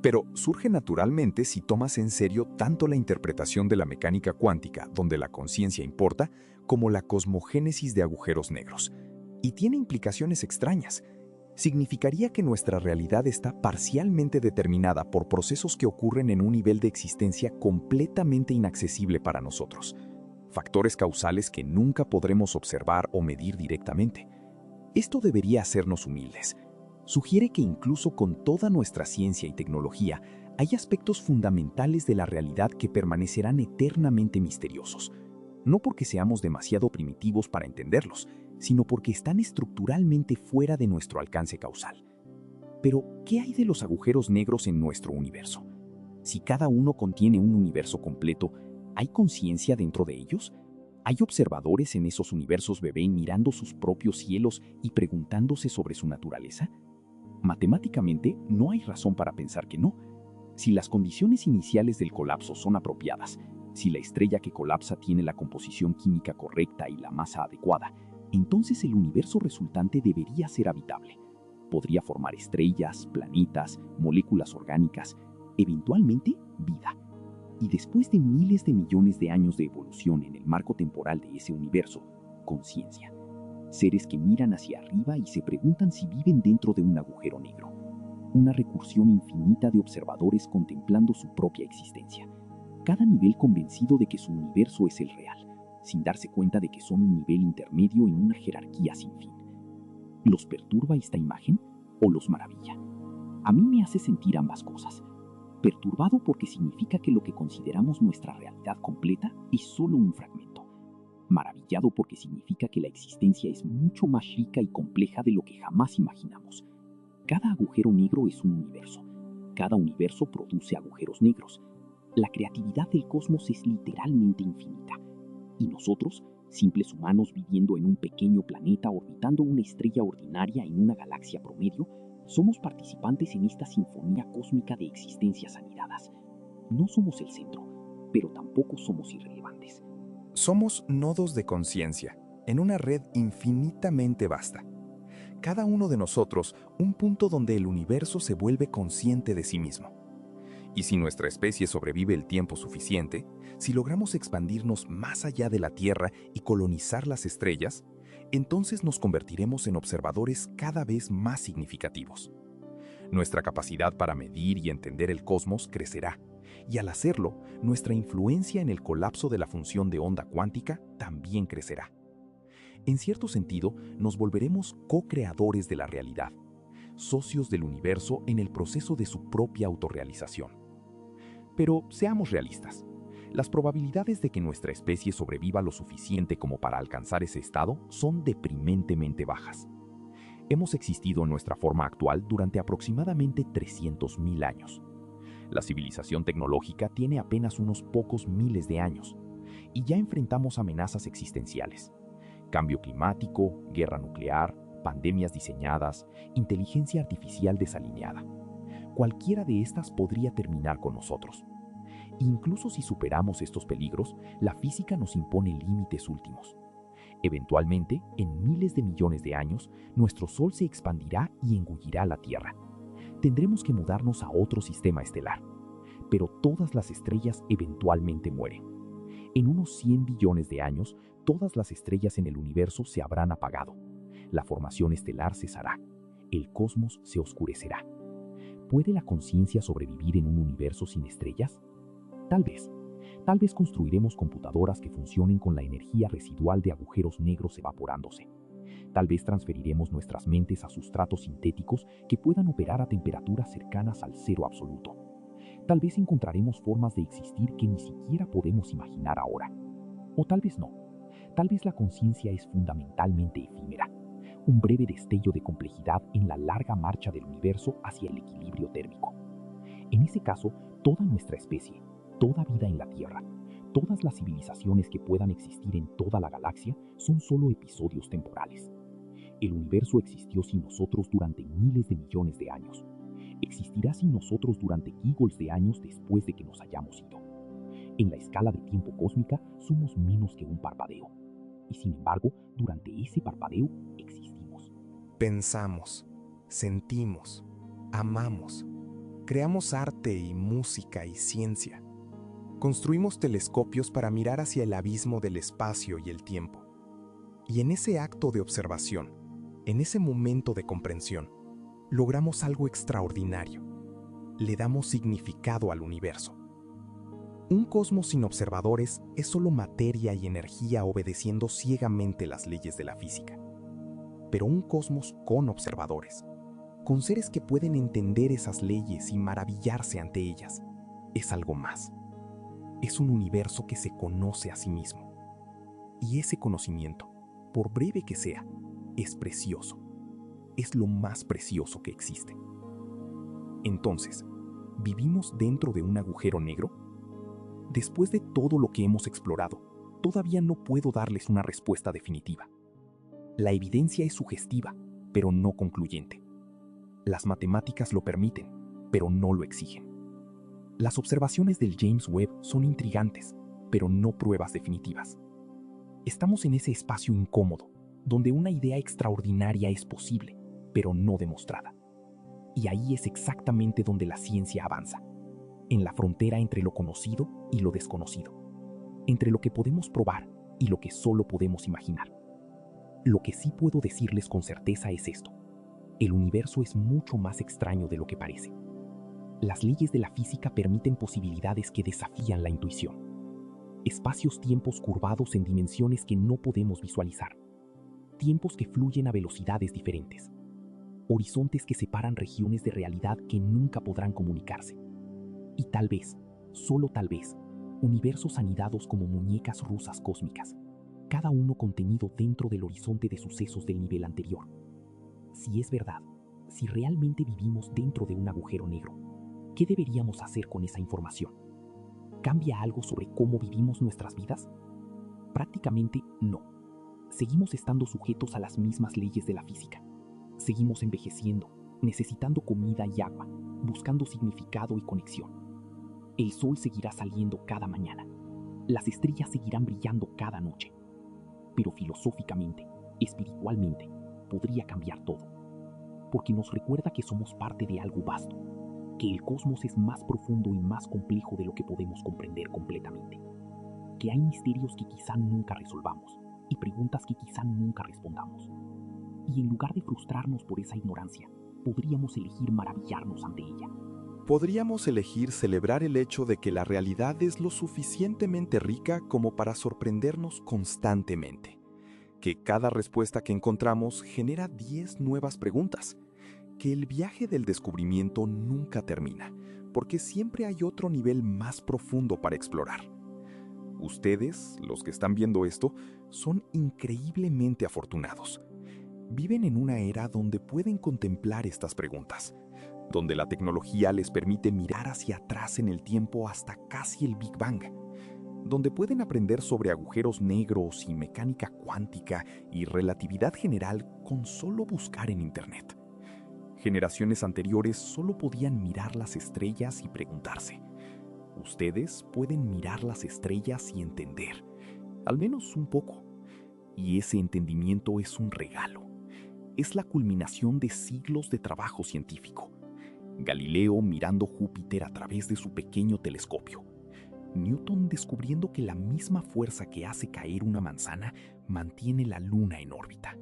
pero surge naturalmente si tomas en serio tanto la interpretación de la mecánica cuántica, donde la conciencia importa, como la cosmogénesis de agujeros negros. Y tiene implicaciones extrañas. Significaría que nuestra realidad está parcialmente determinada por procesos que ocurren en un nivel de existencia completamente inaccesible para nosotros. Factores causales que nunca podremos observar o medir directamente. Esto debería hacernos humildes. Sugiere que incluso con toda nuestra ciencia y tecnología, hay aspectos fundamentales de la realidad que permanecerán eternamente misteriosos. No porque seamos demasiado primitivos para entenderlos, sino porque están estructuralmente fuera de nuestro alcance causal. Pero, ¿qué hay de los agujeros negros en nuestro universo? Si cada uno contiene un universo completo, ¿hay conciencia dentro de ellos? ¿Hay observadores en esos universos bebé mirando sus propios cielos y preguntándose sobre su naturaleza? Matemáticamente, no hay razón para pensar que no. Si las condiciones iniciales del colapso son apropiadas, si la estrella que colapsa tiene la composición química correcta y la masa adecuada, entonces el universo resultante debería ser habitable. Podría formar estrellas, planetas, moléculas orgánicas, eventualmente vida. Y después de miles de millones de años de evolución en el marco temporal de ese universo, conciencia. Seres que miran hacia arriba y se preguntan si viven dentro de un agujero negro. Una recursión infinita de observadores contemplando su propia existencia. Cada nivel convencido de que su universo es el real, sin darse cuenta de que son un nivel intermedio en una jerarquía sin fin. ¿Los perturba esta imagen o los maravilla? A mí me hace sentir ambas cosas. Perturbado porque significa que lo que consideramos nuestra realidad completa es solo un fragmento. maravillado porque significa que la existencia es mucho más rica y compleja de lo que jamás imaginamos. Cada agujero negro es un universo. Cada universo produce agujeros negros. La creatividad del cosmos es literalmente infinita. Y nosotros, simples humanos viviendo en un pequeño planeta orbitando una estrella ordinaria en una galaxia promedio, somos participantes en esta sinfonía cósmica de existencias anidadas. No somos el centro, pero tampoco somos irrelevantes. Somos nodos de conciencia, en una red infinitamente vasta. Cada uno de nosotros, un punto donde el universo se vuelve consciente de sí mismo. Y si nuestra especie sobrevive el tiempo suficiente, si logramos expandirnos más allá de la Tierra y colonizar las estrellas, entonces nos convertiremos en observadores cada vez más significativos. Nuestra capacidad para medir y entender el cosmos crecerá, y al hacerlo, nuestra influencia en el colapso de la función de onda cuántica también crecerá. En cierto sentido, nos volveremos co-creadores de la realidad, socios del universo en el proceso de su propia autorrealización. Pero seamos realistas. Las probabilidades de que nuestra especie sobreviva lo suficiente como para alcanzar ese estado son deprimentemente bajas. Hemos existido en nuestra forma actual durante aproximadamente 300.000 años. La civilización tecnológica tiene apenas unos pocos miles de años, y ya enfrentamos amenazas existenciales. Cambio climático, guerra nuclear, pandemias diseñadas, inteligencia artificial desalineada. Cualquiera de estas podría terminar con nosotros. Incluso si superamos estos peligros, la física nos impone límites últimos. Eventualmente, en miles de millones de años, nuestro Sol se expandirá y engullirá la Tierra. Tendremos que mudarnos a otro sistema estelar. Pero todas las estrellas eventualmente mueren. En unos 100 billones de años, todas las estrellas en el universo se habrán apagado. La formación estelar cesará. El cosmos se oscurecerá. ¿Puede la conciencia sobrevivir en un universo sin estrellas? Tal vez. Tal vez construiremos computadoras que funcionen con la energía residual de agujeros negros evaporándose. Tal vez transferiremos nuestras mentes a sustratos sintéticos que puedan operar a temperaturas cercanas al cero absoluto. Tal vez encontraremos formas de existir que ni siquiera podemos imaginar ahora. O tal vez no. Tal vez la conciencia es fundamentalmente efímera, un breve destello de complejidad en la larga marcha del universo hacia el equilibrio térmico. En ese caso, toda nuestra especie, toda vida en la Tierra, todas las civilizaciones que puedan existir en toda la galaxia son solo episodios temporales. El universo existió sin nosotros durante miles de millones de años. Existirá sin nosotros durante gigols de años después de que nos hayamos ido. En la escala de tiempo cósmica somos menos que un parpadeo. Y sin embargo, durante ese parpadeo existimos. Pensamos, sentimos, amamos, creamos arte y música y ciencia. Construimos telescopios para mirar hacia el abismo del espacio y el tiempo. Y en ese acto de observación, en ese momento de comprensión, logramos algo extraordinario. Le damos significado al universo. Un cosmos sin observadores es solo materia y energía obedeciendo ciegamente las leyes de la física. Pero un cosmos con observadores, con seres que pueden entender esas leyes y maravillarse ante ellas, es algo más. Es un universo que se conoce a sí mismo. Y ese conocimiento, por breve que sea, es precioso. Es lo más precioso que existe. Entonces, ¿vivimos dentro de un agujero negro? Después de todo lo que hemos explorado, todavía no puedo darles una respuesta definitiva. La evidencia es sugestiva, pero no concluyente. Las matemáticas lo permiten, pero no lo exigen. Las observaciones del James Webb son intrigantes, pero no pruebas definitivas. Estamos en ese espacio incómodo, donde una idea extraordinaria es posible, pero no demostrada. Y ahí es exactamente donde la ciencia avanza, en la frontera entre lo conocido y lo desconocido, entre lo que podemos probar y lo que solo podemos imaginar. Lo que sí puedo decirles con certeza es esto: el universo es mucho más extraño de lo que parece. Las leyes de la física permiten posibilidades que desafían la intuición. Espacios-tiempos curvados en dimensiones que no podemos visualizar. Tiempos que fluyen a velocidades diferentes. Horizontes que separan regiones de realidad que nunca podrán comunicarse. Y tal vez, solo tal vez, universos anidados como muñecas rusas cósmicas. cada uno contenido dentro del horizonte de sucesos del nivel anterior. Si es verdad, si realmente vivimos dentro de un agujero negro, ¿qué deberíamos hacer con esa información? ¿Cambia algo sobre cómo vivimos nuestras vidas? Prácticamente no. Seguimos estando sujetos a las mismas leyes de la física. Seguimos envejeciendo, necesitando comida y agua, buscando significado y conexión. El sol seguirá saliendo cada mañana. Las estrellas seguirán brillando cada noche. Pero filosóficamente, espiritualmente, podría cambiar todo. Porque nos recuerda que somos parte de algo vasto, que el cosmos es más profundo y más complejo de lo que podemos comprender completamente. Que hay misterios que quizá nunca resolvamos y preguntas que quizá nunca respondamos. Y en lugar de frustrarnos por esa ignorancia, podríamos elegir maravillarnos ante ella. Podríamos elegir celebrar el hecho de que la realidad es lo suficientemente rica como para sorprendernos constantemente. Que cada respuesta que encontramos genera 10 nuevas preguntas. Que el viaje del descubrimiento nunca termina, porque siempre hay otro nivel más profundo para explorar. Ustedes, los que están viendo esto, son increíblemente afortunados. Viven en una era donde pueden contemplar estas preguntas, donde la tecnología les permite mirar hacia atrás en el tiempo hasta casi el Big Bang, donde pueden aprender sobre agujeros negros y mecánica cuántica y relatividad general con solo buscar en Internet. Generaciones anteriores solo podían mirar las estrellas y preguntarse. Ustedes pueden mirar las estrellas y entender, al menos un poco. Y ese entendimiento es un regalo. Es la culminación de siglos de trabajo científico. Galileo mirando Júpiter a través de su pequeño telescopio. Newton descubriendo que la misma fuerza que hace caer una manzana mantiene la luna en órbita.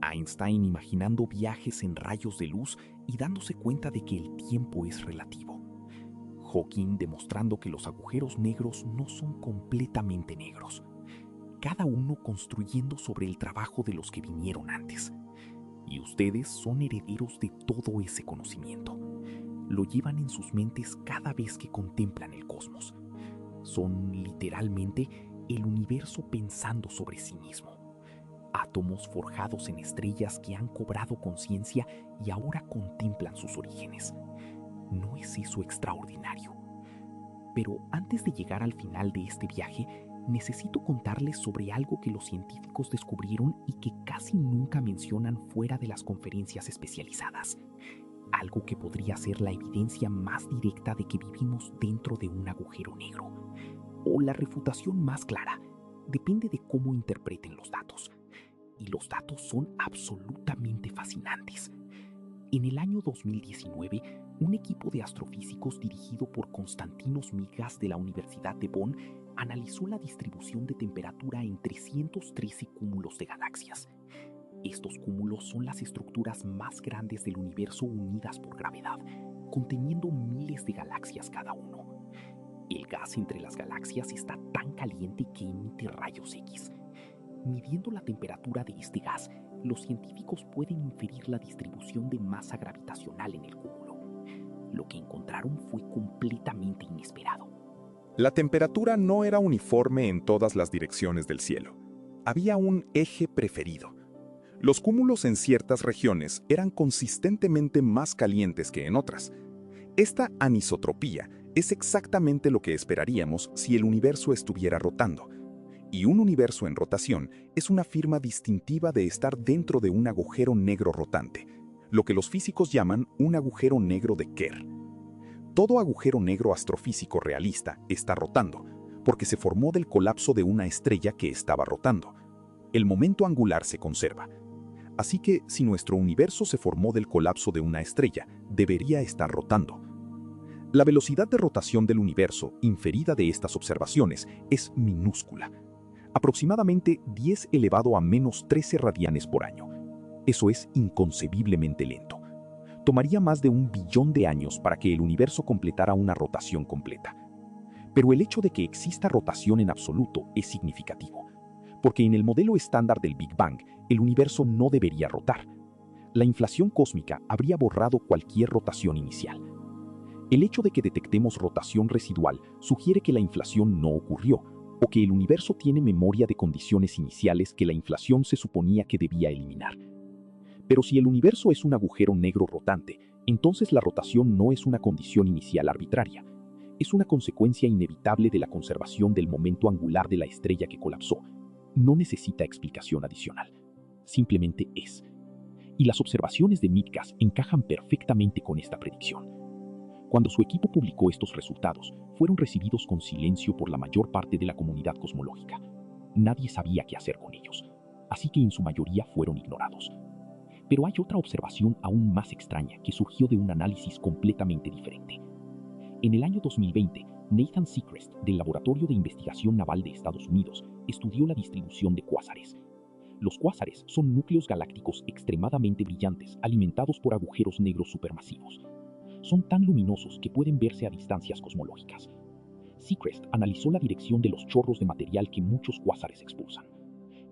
Einstein imaginando viajes en rayos de luz y dándose cuenta de que el tiempo es relativo. Hawking demostrando que los agujeros negros no son completamente negros. Cada uno construyendo sobre el trabajo de los que vinieron antes. Y ustedes son herederos de todo ese conocimiento. Lo llevan en sus mentes cada vez que contemplan el cosmos. Son literalmente el universo pensando sobre sí mismo. Átomos forjados en estrellas que han cobrado conciencia y ahora contemplan sus orígenes. ¿No es eso extraordinario? Pero antes de llegar al final de este viaje, necesito contarles sobre algo que los científicos descubrieron y que casi nunca mencionan fuera de las conferencias especializadas. Algo que podría ser la evidencia más directa de que vivimos dentro de un agujero negro. O la refutación más clara. Depende de cómo interpreten los datos. Y los datos son absolutamente fascinantes. En el año 2019, un equipo de astrofísicos dirigido por Konstantinos Migas de la Universidad de Bonn analizó la distribución de temperatura en 313 cúmulos de galaxias. Estos cúmulos son las estructuras más grandes del universo unidas por gravedad, conteniendo miles de galaxias cada uno. El gas entre las galaxias está tan caliente que emite rayos X. Midiendo la temperatura de este gas, los científicos pueden inferir la distribución de masa gravitacional en el cúmulo. Lo que encontraron fue completamente inesperado. La temperatura no era uniforme en todas las direcciones del cielo. Había un eje preferido. Los cúmulos en ciertas regiones eran consistentemente más calientes que en otras. Esta anisotropía es exactamente lo que esperaríamos si el universo estuviera rotando. Y un universo en rotación es una firma distintiva de estar dentro de un agujero negro rotante, lo que los físicos llaman un agujero negro de Kerr. Todo agujero negro astrofísico realista está rotando, porque se formó del colapso de una estrella que estaba rotando. El momento angular se conserva. Así que, si nuestro universo se formó del colapso de una estrella, debería estar rotando. La velocidad de rotación del universo, inferida de estas observaciones, es minúscula. Aproximadamente 10 elevado a menos 13 radianes por año. Eso es inconcebiblemente lento. Tomaría más de 1 billón de años para que el universo completara una rotación completa. Pero el hecho de que exista rotación en absoluto es significativo, porque en el modelo estándar del Big Bang, el universo no debería rotar. La inflación cósmica habría borrado cualquier rotación inicial. El hecho de que detectemos rotación residual sugiere que la inflación no ocurrió, o que el universo tiene memoria de condiciones iniciales que la inflación se suponía que debía eliminar. Pero si el universo es un agujero negro rotante, entonces la rotación no es una condición inicial arbitraria. Es una consecuencia inevitable de la conservación del momento angular de la estrella que colapsó. No necesita explicación adicional. Simplemente es. Y las observaciones de Mitkas encajan perfectamente con esta predicción. Cuando su equipo publicó estos resultados, fueron recibidos con silencio por la mayor parte de la comunidad cosmológica. Nadie sabía qué hacer con ellos, así que en su mayoría fueron ignorados. Pero hay otra observación aún más extraña que surgió de un análisis completamente diferente. En el año 2020, Nathan Sechrest, del Laboratorio de Investigación Naval de Estados Unidos, estudió la distribución de cuásares. Los cuásares son núcleos galácticos extremadamente brillantes alimentados por agujeros negros supermasivos. Son tan luminosos que pueden verse a distancias cosmológicas. Sechrest analizó la dirección de los chorros de material que muchos cuásares expulsan.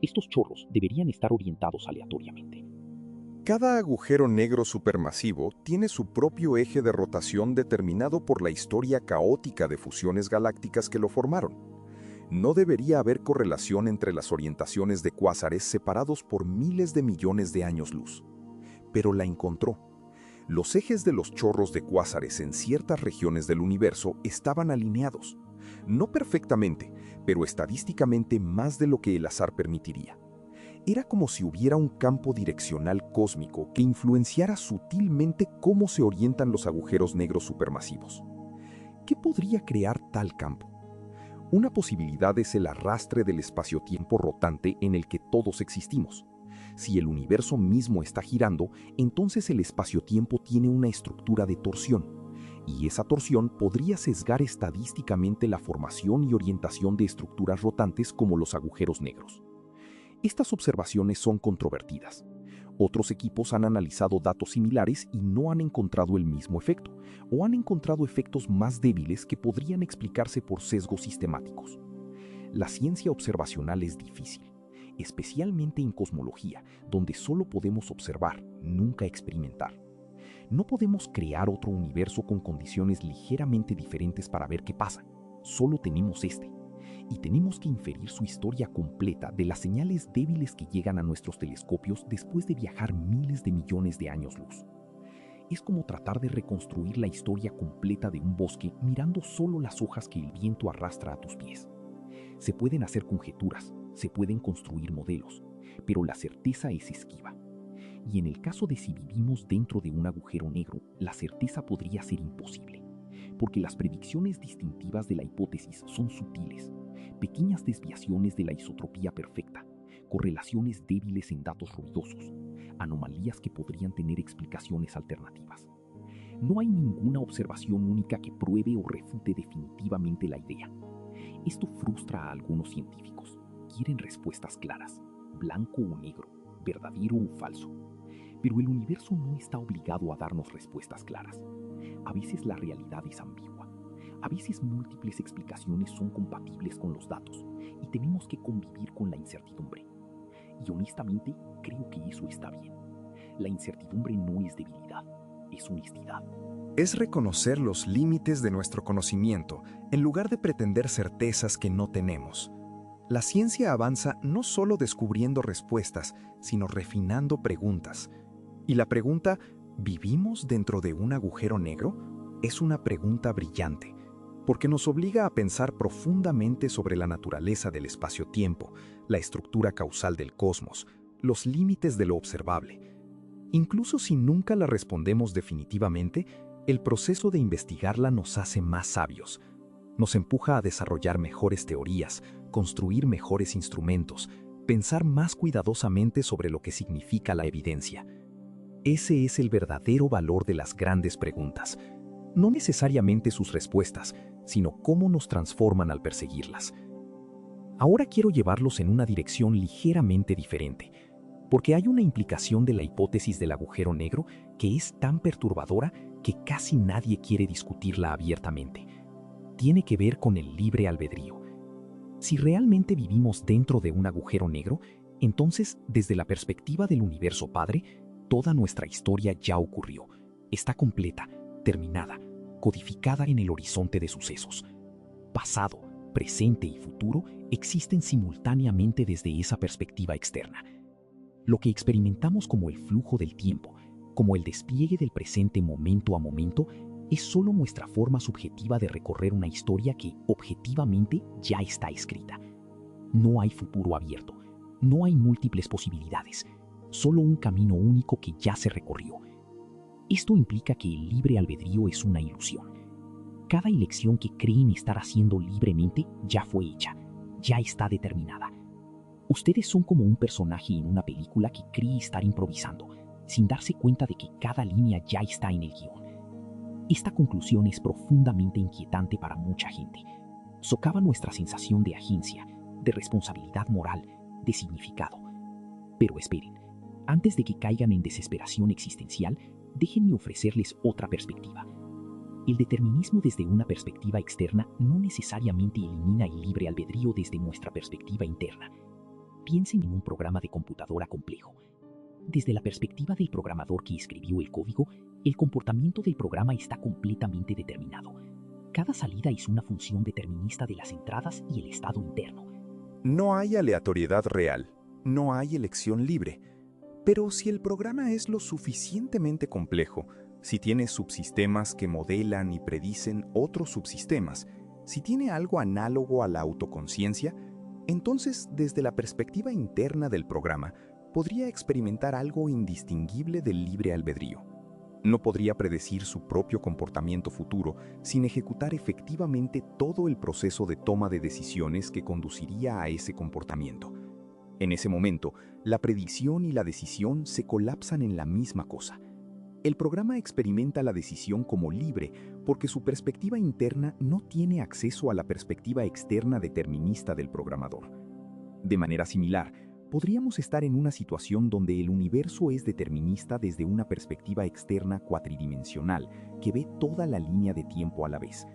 Estos chorros deberían estar orientados aleatoriamente. Cada agujero negro supermasivo tiene su propio eje de rotación determinado por la historia caótica de fusiones galácticas que lo formaron. No debería haber correlación entre las orientaciones de cuásares separados por miles de millones de años luz. Pero la encontró. Los ejes de los chorros de cuásares en ciertas regiones del universo estaban alineados. No perfectamente, pero estadísticamente más de lo que el azar permitiría. Era como si hubiera un campo direccional cósmico que influenciara sutilmente cómo se orientan los agujeros negros supermasivos. ¿Qué podría crear tal campo? Una posibilidad es el arrastre del espacio-tiempo rotante en el que todos existimos. Si el universo mismo está girando, entonces el espacio-tiempo tiene una estructura de torsión, y esa torsión podría sesgar estadísticamente la formación y orientación de estructuras rotantes como los agujeros negros. Estas observaciones son controvertidas. Otros equipos han analizado datos similares y no han encontrado el mismo efecto, o han encontrado efectos más débiles que podrían explicarse por sesgos sistemáticos. La ciencia observacional es difícil, especialmente en cosmología, donde solo podemos observar, nunca experimentar. No podemos crear otro universo con condiciones ligeramente diferentes para ver qué pasa. Solo tenemos este. Y tenemos que inferir su historia completa de las señales débiles que llegan a nuestros telescopios después de viajar miles de millones de años luz. Es como tratar de reconstruir la historia completa de un bosque mirando solo las hojas que el viento arrastra a tus pies. Se pueden hacer conjeturas, se pueden construir modelos, pero la certeza es esquiva. Y en el caso de si vivimos dentro de un agujero negro, la certeza podría ser imposible, porque las predicciones distintivas de la hipótesis son sutiles, pequeñas desviaciones de la isotropía perfecta, correlaciones débiles en datos ruidosos, anomalías que podrían tener explicaciones alternativas. No hay ninguna observación única que pruebe o refute definitivamente la idea. Esto frustra a algunos científicos. Quieren respuestas claras, blanco o negro, verdadero o falso. Pero el universo no está obligado a darnos respuestas claras. A veces la realidad es ambigua. A veces múltiples explicaciones son compatibles con los datos y tenemos que convivir con la incertidumbre. Y honestamente, creo que eso está bien. La incertidumbre no es debilidad, es honestidad. Es reconocer los límites de nuestro conocimiento en lugar de pretender certezas que no tenemos. La ciencia avanza no solo descubriendo respuestas, sino refinando preguntas. Y la pregunta, ¿vivimos dentro de un agujero negro? Es una pregunta brillante, porque nos obliga a pensar profundamente sobre la naturaleza del espacio-tiempo, la estructura causal del cosmos, los límites de lo observable. Incluso si nunca la respondemos definitivamente, el proceso de investigarla nos hace más sabios. Nos empuja a desarrollar mejores teorías, construir mejores instrumentos, pensar más cuidadosamente sobre lo que significa la evidencia. Ese es el verdadero valor de las grandes preguntas. No necesariamente sus respuestas, sino cómo nos transforman al perseguirlas. Ahora quiero llevarlos en una dirección ligeramente diferente, porque hay una implicación de la hipótesis del agujero negro que es tan perturbadora que casi nadie quiere discutirla abiertamente. Tiene que ver con el libre albedrío. Si realmente vivimos dentro de un agujero negro, entonces, desde la perspectiva del universo padre, toda nuestra historia ya ocurrió. Está completa, terminada, codificada en el horizonte de sucesos. Pasado, presente y futuro existen simultáneamente desde esa perspectiva externa. Lo que experimentamos como el flujo del tiempo, como el despliegue del presente momento a momento, es solo nuestra forma subjetiva de recorrer una historia que, objetivamente, ya está escrita. No hay futuro abierto, no hay múltiples posibilidades, solo un camino único que ya se recorrió. Esto implica que el libre albedrío es una ilusión. Cada elección que creen estar haciendo libremente ya fue hecha, ya está determinada. Ustedes son como un personaje en una película que cree estar improvisando, sin darse cuenta de que cada línea ya está en el guión. Esta conclusión es profundamente inquietante para mucha gente. Socava nuestra sensación de agencia, de responsabilidad moral, de significado. Pero esperen, antes de que caigan en desesperación existencial, déjenme ofrecerles otra perspectiva. El determinismo desde una perspectiva externa no necesariamente elimina el libre albedrío desde nuestra perspectiva interna. Piensen en un programa de computadora complejo. Desde la perspectiva del programador que escribió el código, el comportamiento del programa está completamente determinado. Cada salida es una función determinista de las entradas y el estado interno. No hay aleatoriedad real, no hay elección libre. Pero si el programa es lo suficientemente complejo, si tiene subsistemas que modelan y predicen otros subsistemas, si tiene algo análogo a la autoconciencia, entonces desde la perspectiva interna del programa podría experimentar algo indistinguible del libre albedrío. No podría predecir su propio comportamiento futuro sin ejecutar efectivamente todo el proceso de toma de decisiones que conduciría a ese comportamiento. En ese momento, la predicción y la decisión se colapsan en la misma cosa. El programa experimenta la decisión como libre porque su perspectiva interna no tiene acceso a la perspectiva externa determinista del programador. De manera similar, podríamos estar en una situación donde el universo es determinista desde una perspectiva externa cuatridimensional que ve toda la línea de tiempo a la vez.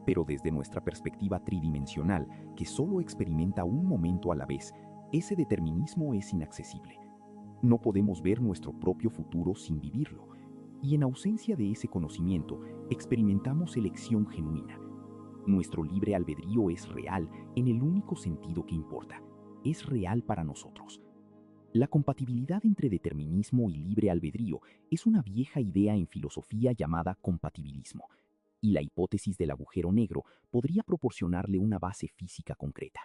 Pero desde nuestra perspectiva tridimensional, que solo experimenta un momento a la vez, ese determinismo es inaccesible. No podemos ver nuestro propio futuro sin vivirlo. Y en ausencia de ese conocimiento, experimentamos elección genuina. Nuestro libre albedrío es real en el único sentido que importa. Es real para nosotros. La compatibilidad entre determinismo y libre albedrío es una vieja idea en filosofía llamada compatibilismo, y la hipótesis del agujero negro podría proporcionarle una base física concreta.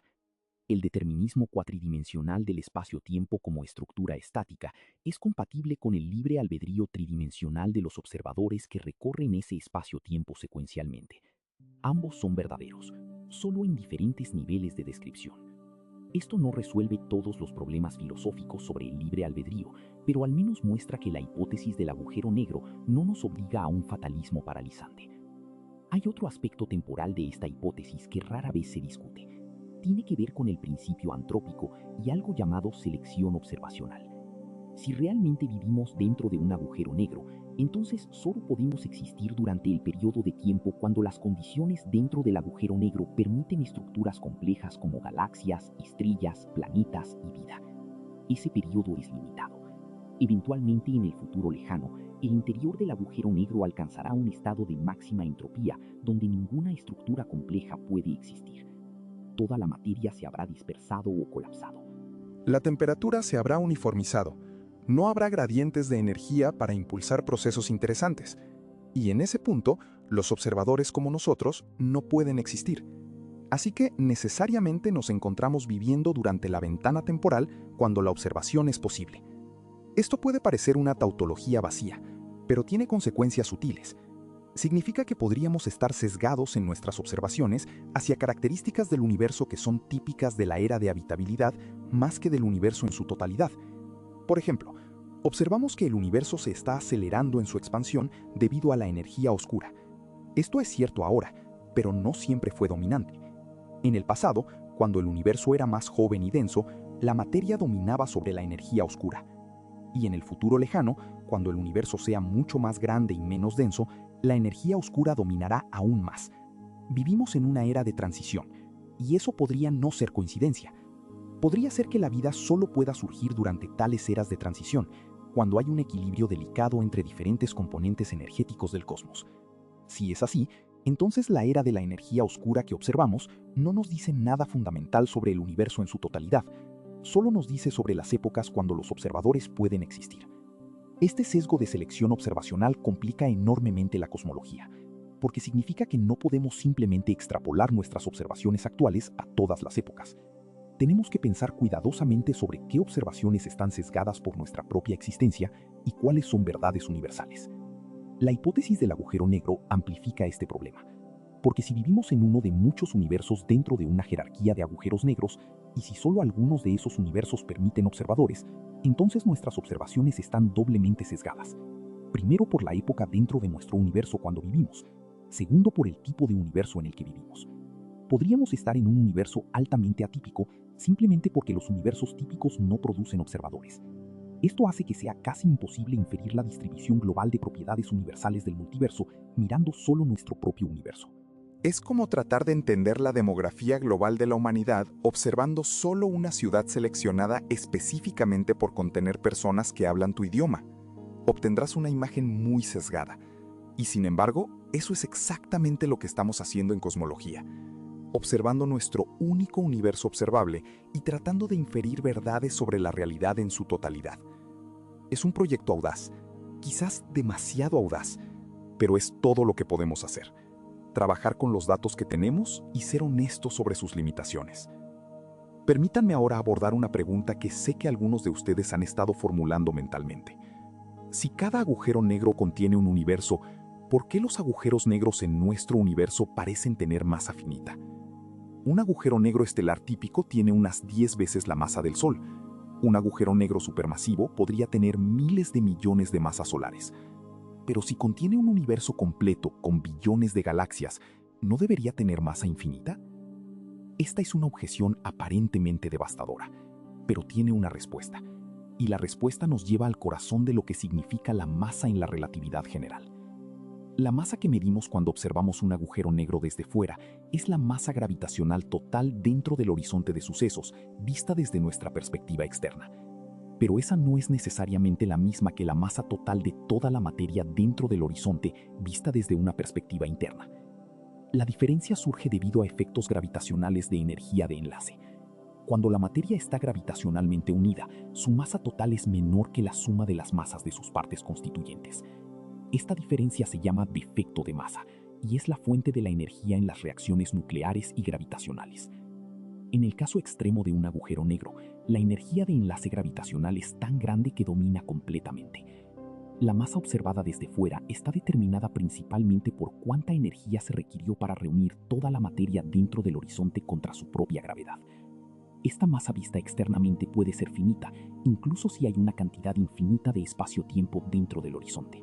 El determinismo cuatridimensional del espacio-tiempo como estructura estática es compatible con el libre albedrío tridimensional de los observadores que recorren ese espacio-tiempo secuencialmente. Ambos son verdaderos, solo en diferentes niveles de descripción. Esto no resuelve todos los problemas filosóficos sobre el libre albedrío, pero al menos muestra que la hipótesis del agujero negro no nos obliga a un fatalismo paralizante. Hay otro aspecto temporal de esta hipótesis que rara vez se discute. Tiene que ver con el principio antrópico y algo llamado selección observacional. Si realmente vivimos dentro de un agujero negro, entonces solo podemos existir durante el periodo de tiempo cuando las condiciones dentro del agujero negro permiten estructuras complejas como galaxias, estrellas, planetas y vida. Ese periodo es limitado. Eventualmente, en el futuro lejano, el interior del agujero negro alcanzará un estado de máxima entropía donde ninguna estructura compleja puede existir. Toda la materia se habrá dispersado o colapsado. La temperatura se habrá uniformizado. No habrá gradientes de energía para impulsar procesos interesantes. Y en ese punto, los observadores como nosotros no pueden existir. Así que necesariamente nos encontramos viviendo durante la ventana temporal cuando la observación es posible. Esto puede parecer una tautología vacía, pero tiene consecuencias sutiles. Significa que podríamos estar sesgados en nuestras observaciones hacia características del universo que son típicas de la era de habitabilidad más que del universo en su totalidad. Por ejemplo, observamos que el universo se está acelerando en su expansión debido a la energía oscura. Esto es cierto ahora, pero no siempre fue dominante. En el pasado, cuando el universo era más joven y denso, la materia dominaba sobre la energía oscura. Y en el futuro lejano, cuando el universo sea mucho más grande y menos denso, la energía oscura dominará aún más. Vivimos en una era de transición, y eso podría no ser coincidencia. Podría ser que la vida solo pueda surgir durante tales eras de transición, cuando hay un equilibrio delicado entre diferentes componentes energéticos del cosmos. Si es así, Entonces la era de la energía oscura que observamos no nos dice nada fundamental sobre el universo en su totalidad, solo nos dice sobre las épocas cuando los observadores pueden existir. Este sesgo de selección observacional complica enormemente la cosmología, porque significa que no podemos simplemente extrapolar nuestras observaciones actuales a todas las épocas. Tenemos que pensar cuidadosamente sobre qué observaciones están sesgadas por nuestra propia existencia y cuáles son verdades universales. La hipótesis del agujero negro amplifica este problema, porque si vivimos en uno de muchos universos dentro de una jerarquía de agujeros negros, y si solo algunos de esos universos permiten observadores, entonces nuestras observaciones están doblemente sesgadas. Primero por la época dentro de nuestro universo cuando vivimos, segundo por el tipo de universo en el que vivimos. Podríamos estar en un universo altamente atípico simplemente porque los universos típicos no producen observadores. Esto hace que sea casi imposible inferir la distribución global de propiedades universales del multiverso mirando solo nuestro propio universo. Es como tratar de entender la demografía global de la humanidad observando solo una ciudad seleccionada específicamente por contener personas que hablan tu idioma. Obtendrás una imagen muy sesgada. Y sin embargo, eso es exactamente lo que estamos haciendo en cosmología, observando nuestro único universo observable y tratando de inferir verdades sobre la realidad en su totalidad. Es un proyecto audaz, quizás demasiado audaz, pero es todo lo que podemos hacer. Trabajar con los datos que tenemos y ser honestos sobre sus limitaciones. Permítanme ahora abordar una pregunta que sé que algunos de ustedes han estado formulando mentalmente. Si cada agujero negro contiene un universo, ¿por qué los agujeros negros en nuestro universo parecen tener masa finita? Un agujero negro estelar típico tiene unas 10 veces la masa del Sol. Un agujero negro supermasivo podría tener miles de millones de masas solares. Pero si contiene un universo completo con billones de galaxias, ¿no debería tener masa infinita? Esta es una objeción aparentemente devastadora, pero tiene una respuesta. Y la respuesta nos lleva al corazón de lo que significa la masa en la relatividad general. La masa que medimos cuando observamos un agujero negro desde fuera es la masa gravitacional total dentro del horizonte de sucesos, vista desde nuestra perspectiva externa. Pero esa no es necesariamente la misma que la masa total de toda la materia dentro del horizonte, vista desde una perspectiva interna. La diferencia surge debido a efectos gravitacionales de energía de enlace. Cuando la materia está gravitacionalmente unida, su masa total es menor que la suma de las masas de sus partes constituyentes. Esta diferencia se llama defecto de masa y es la fuente de la energía en las reacciones nucleares y gravitacionales. En el caso extremo de un agujero negro, la energía de enlace gravitacional es tan grande que domina completamente. La masa observada desde fuera está determinada principalmente por cuánta energía se requirió para reunir toda la materia dentro del horizonte contra su propia gravedad. Esta masa vista externamente puede ser finita, incluso si hay una cantidad infinita de espacio-tiempo dentro del horizonte.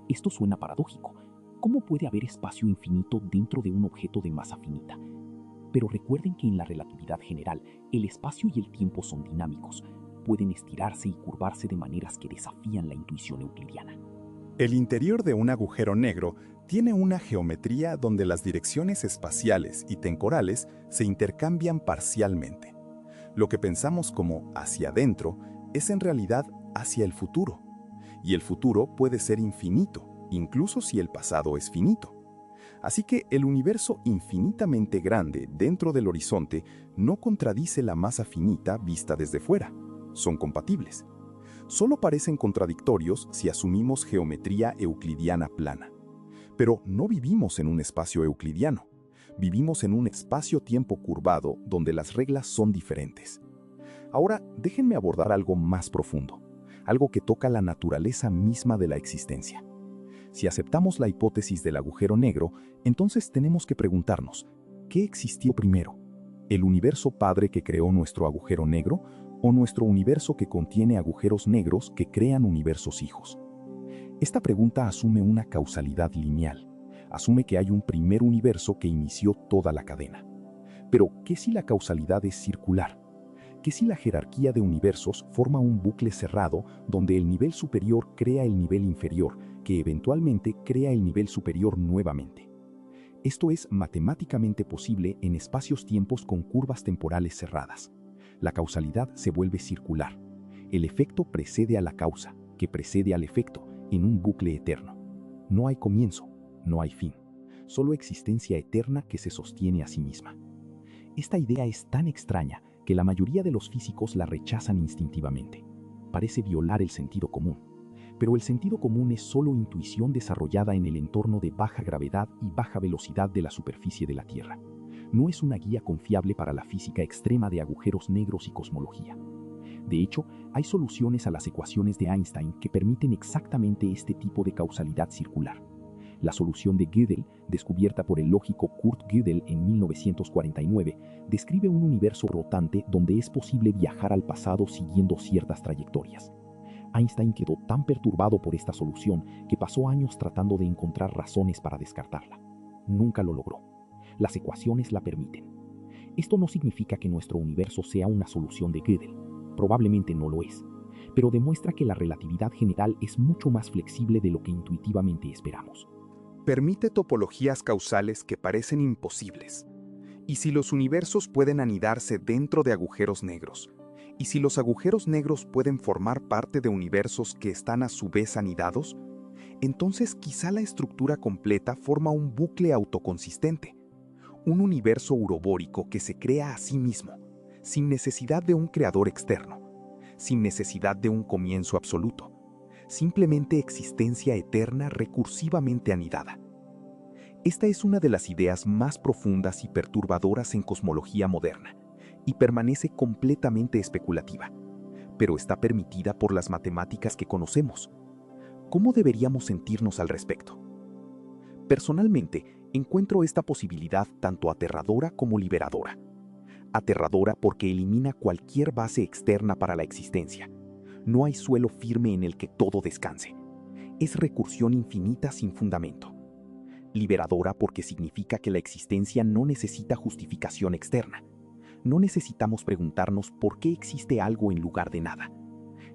Esto suena paradójico. ¿Cómo puede haber espacio infinito dentro de un objeto de masa finita? Pero recuerden que en la relatividad general, el espacio y el tiempo son dinámicos. Pueden estirarse y curvarse de maneras que desafían la intuición euclidiana. El interior de un agujero negro tiene una geometría donde las direcciones espaciales y temporales se intercambian parcialmente. Lo que pensamos como hacia adentro es en realidad hacia el futuro. Y el futuro puede ser infinito, incluso si el pasado es finito. Así que el universo infinitamente grande dentro del horizonte no contradice la masa finita vista desde fuera. Son compatibles. Solo parecen contradictorios si asumimos geometría euclidiana plana. Pero no vivimos en un espacio euclidiano. Vivimos en un espacio-tiempo curvado donde las reglas son diferentes. Ahora, déjenme abordar algo más profundo. Algo que toca la naturaleza misma de la existencia. Si aceptamos la hipótesis del agujero negro, entonces tenemos que preguntarnos, ¿qué existió primero? ¿El universo padre que creó nuestro agujero negro o nuestro universo que contiene agujeros negros que crean universos hijos? Esta pregunta asume una causalidad lineal. Asume que hay un primer universo que inició toda la cadena. Pero, ¿qué si la causalidad es circular? ¿Qué si la jerarquía de universos forma un bucle cerrado donde el nivel superior crea el nivel inferior, que eventualmente crea el nivel superior nuevamente? Esto es matemáticamente posible en espacios-tiempos con curvas temporales cerradas. La causalidad se vuelve circular. El efecto precede a la causa, que precede al efecto, en un bucle eterno. No hay comienzo, no hay fin. solo existencia eterna que se sostiene a sí misma. Esta idea es tan extraña que la mayoría de los físicos la rechazan instintivamente. Parece violar el sentido común, pero el sentido común es solo intuición desarrollada en el entorno de baja gravedad y baja velocidad de la superficie de la Tierra. No es una guía confiable para la física extrema de agujeros negros y cosmología. De hecho, hay soluciones a las ecuaciones de Einstein que permiten exactamente este tipo de causalidad circular. La solución de Gödel, descubierta por el lógico Kurt Gödel en 1949, describe un universo rotante donde es posible viajar al pasado siguiendo ciertas trayectorias. Einstein quedó tan perturbado por esta solución que pasó años tratando de encontrar razones para descartarla. Nunca lo logró. Las ecuaciones la permiten. Esto no significa que nuestro universo sea una solución de Gödel. Probablemente no lo es, pero demuestra que la relatividad general es mucho más flexible de lo que intuitivamente esperamos. Permite topologías causales que parecen imposibles. ¿Y si los universos pueden anidarse dentro de agujeros negros? ¿Y si los agujeros negros pueden formar parte de universos que están a su vez anidados? Entonces quizá la estructura completa forma un bucle autoconsistente, un universo urobórico que se crea a sí mismo, sin necesidad de un creador externo, sin necesidad de un comienzo absoluto, simplemente existencia eterna recursivamente anidada. Esta es una de las ideas más profundas y perturbadoras en cosmología moderna, y permanece completamente especulativa, pero está permitida por las matemáticas que conocemos. ¿Cómo deberíamos sentirnos al respecto? Personalmente, encuentro esta posibilidad tanto aterradora como liberadora. Aterradora porque elimina cualquier base externa para la existencia. No hay suelo firme en el que todo descanse. Es recursión infinita sin fundamento. Liberadora porque significa que la existencia no necesita justificación externa. No necesitamos preguntarnos por qué existe algo en lugar de nada.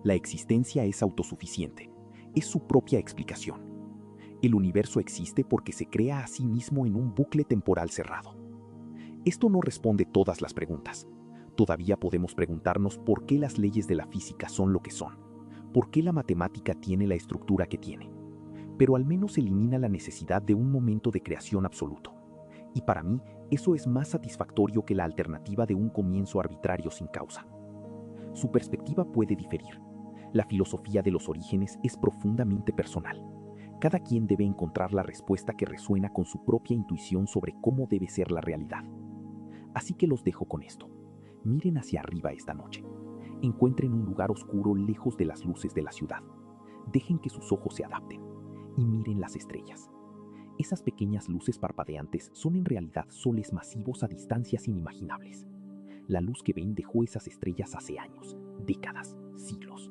La existencia es autosuficiente. Es su propia explicación. El universo existe porque se crea a sí mismo en un bucle temporal cerrado. Esto no responde todas las preguntas. Todavía podemos preguntarnos por qué las leyes de la física son lo que son, por qué la matemática tiene la estructura que tiene. Pero al menos elimina la necesidad de un momento de creación absoluto. Y para mí, eso es más satisfactorio que la alternativa de un comienzo arbitrario sin causa. Su perspectiva puede diferir. La filosofía de los orígenes es profundamente personal. Cada quien debe encontrar la respuesta que resuena con su propia intuición sobre cómo debe ser la realidad. Así que los dejo con esto. Miren hacia arriba esta noche. Encuentren un lugar oscuro lejos de las luces de la ciudad. Dejen que sus ojos se adapten y miren las estrellas. Esas pequeñas luces parpadeantes son en realidad soles masivos a distancias inimaginables. La luz que ven dejó esas estrellas hace años, décadas, siglos.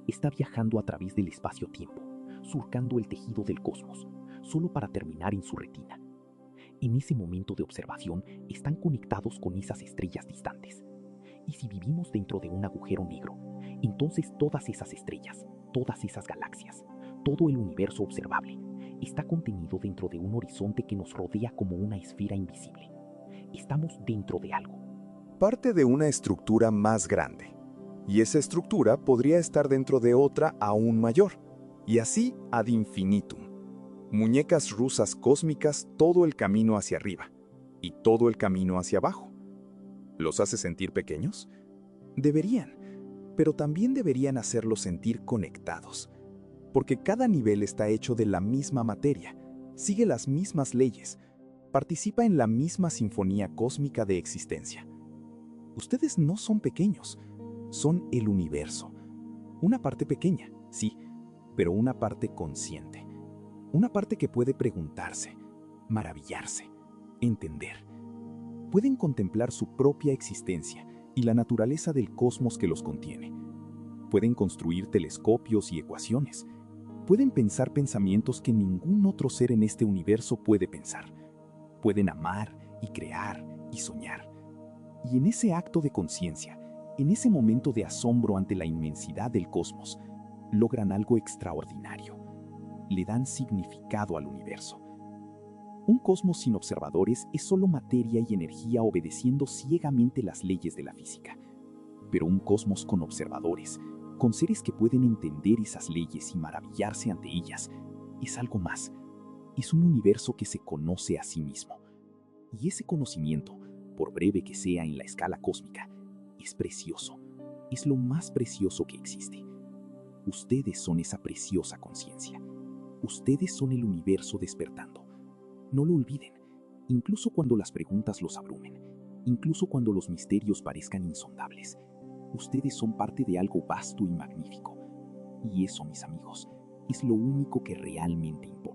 Está viajando a través del espacio-tiempo, surcando el tejido del cosmos, solo para terminar en su retina. En ese momento de observación están conectados con esas estrellas distantes. Y si vivimos dentro de un agujero negro, entonces todas esas estrellas, todas esas galaxias, todo el universo observable, está contenido dentro de un horizonte que nos rodea como una esfera invisible. Estamos dentro de algo. Parte de una estructura más grande. Y esa estructura podría estar dentro de otra aún mayor. Y así ad infinitum. Muñecas rusas cósmicas todo el camino hacia arriba y todo el camino hacia abajo. ¿Los hace sentir pequeños? Deberían, pero también deberían hacerlos sentir conectados. Porque cada nivel está hecho de la misma materia, sigue las mismas leyes, participa en la misma sinfonía cósmica de existencia. Ustedes no son pequeños, son el universo. Una parte pequeña, sí, pero una parte consciente. Una parte que puede preguntarse, maravillarse, entender. Pueden contemplar su propia existencia y la naturaleza del cosmos que los contiene. Pueden construir telescopios y ecuaciones. Pueden pensar pensamientos que ningún otro ser en este universo puede pensar. Pueden amar y crear y soñar. Y en ese acto de conciencia, en ese momento de asombro ante la inmensidad del cosmos, logran algo extraordinario. Le dan significado al universo. Un cosmos sin observadores es solo materia y energía obedeciendo ciegamente las leyes de la física. Pero un cosmos con observadores, con seres que pueden entender esas leyes y maravillarse ante ellas, es algo más. es un universo que se conoce a sí mismo. Y ese conocimiento, por breve que sea en la escala cósmica, es precioso. Es lo más precioso que existe. Ustedes son esa preciosa conciencia. Ustedes son el universo despertando. No lo olviden, incluso cuando las preguntas los abrumen, incluso cuando los misterios parezcan insondables. Ustedes son parte de algo vasto y magnífico. Y eso, mis amigos, es lo único que realmente importa.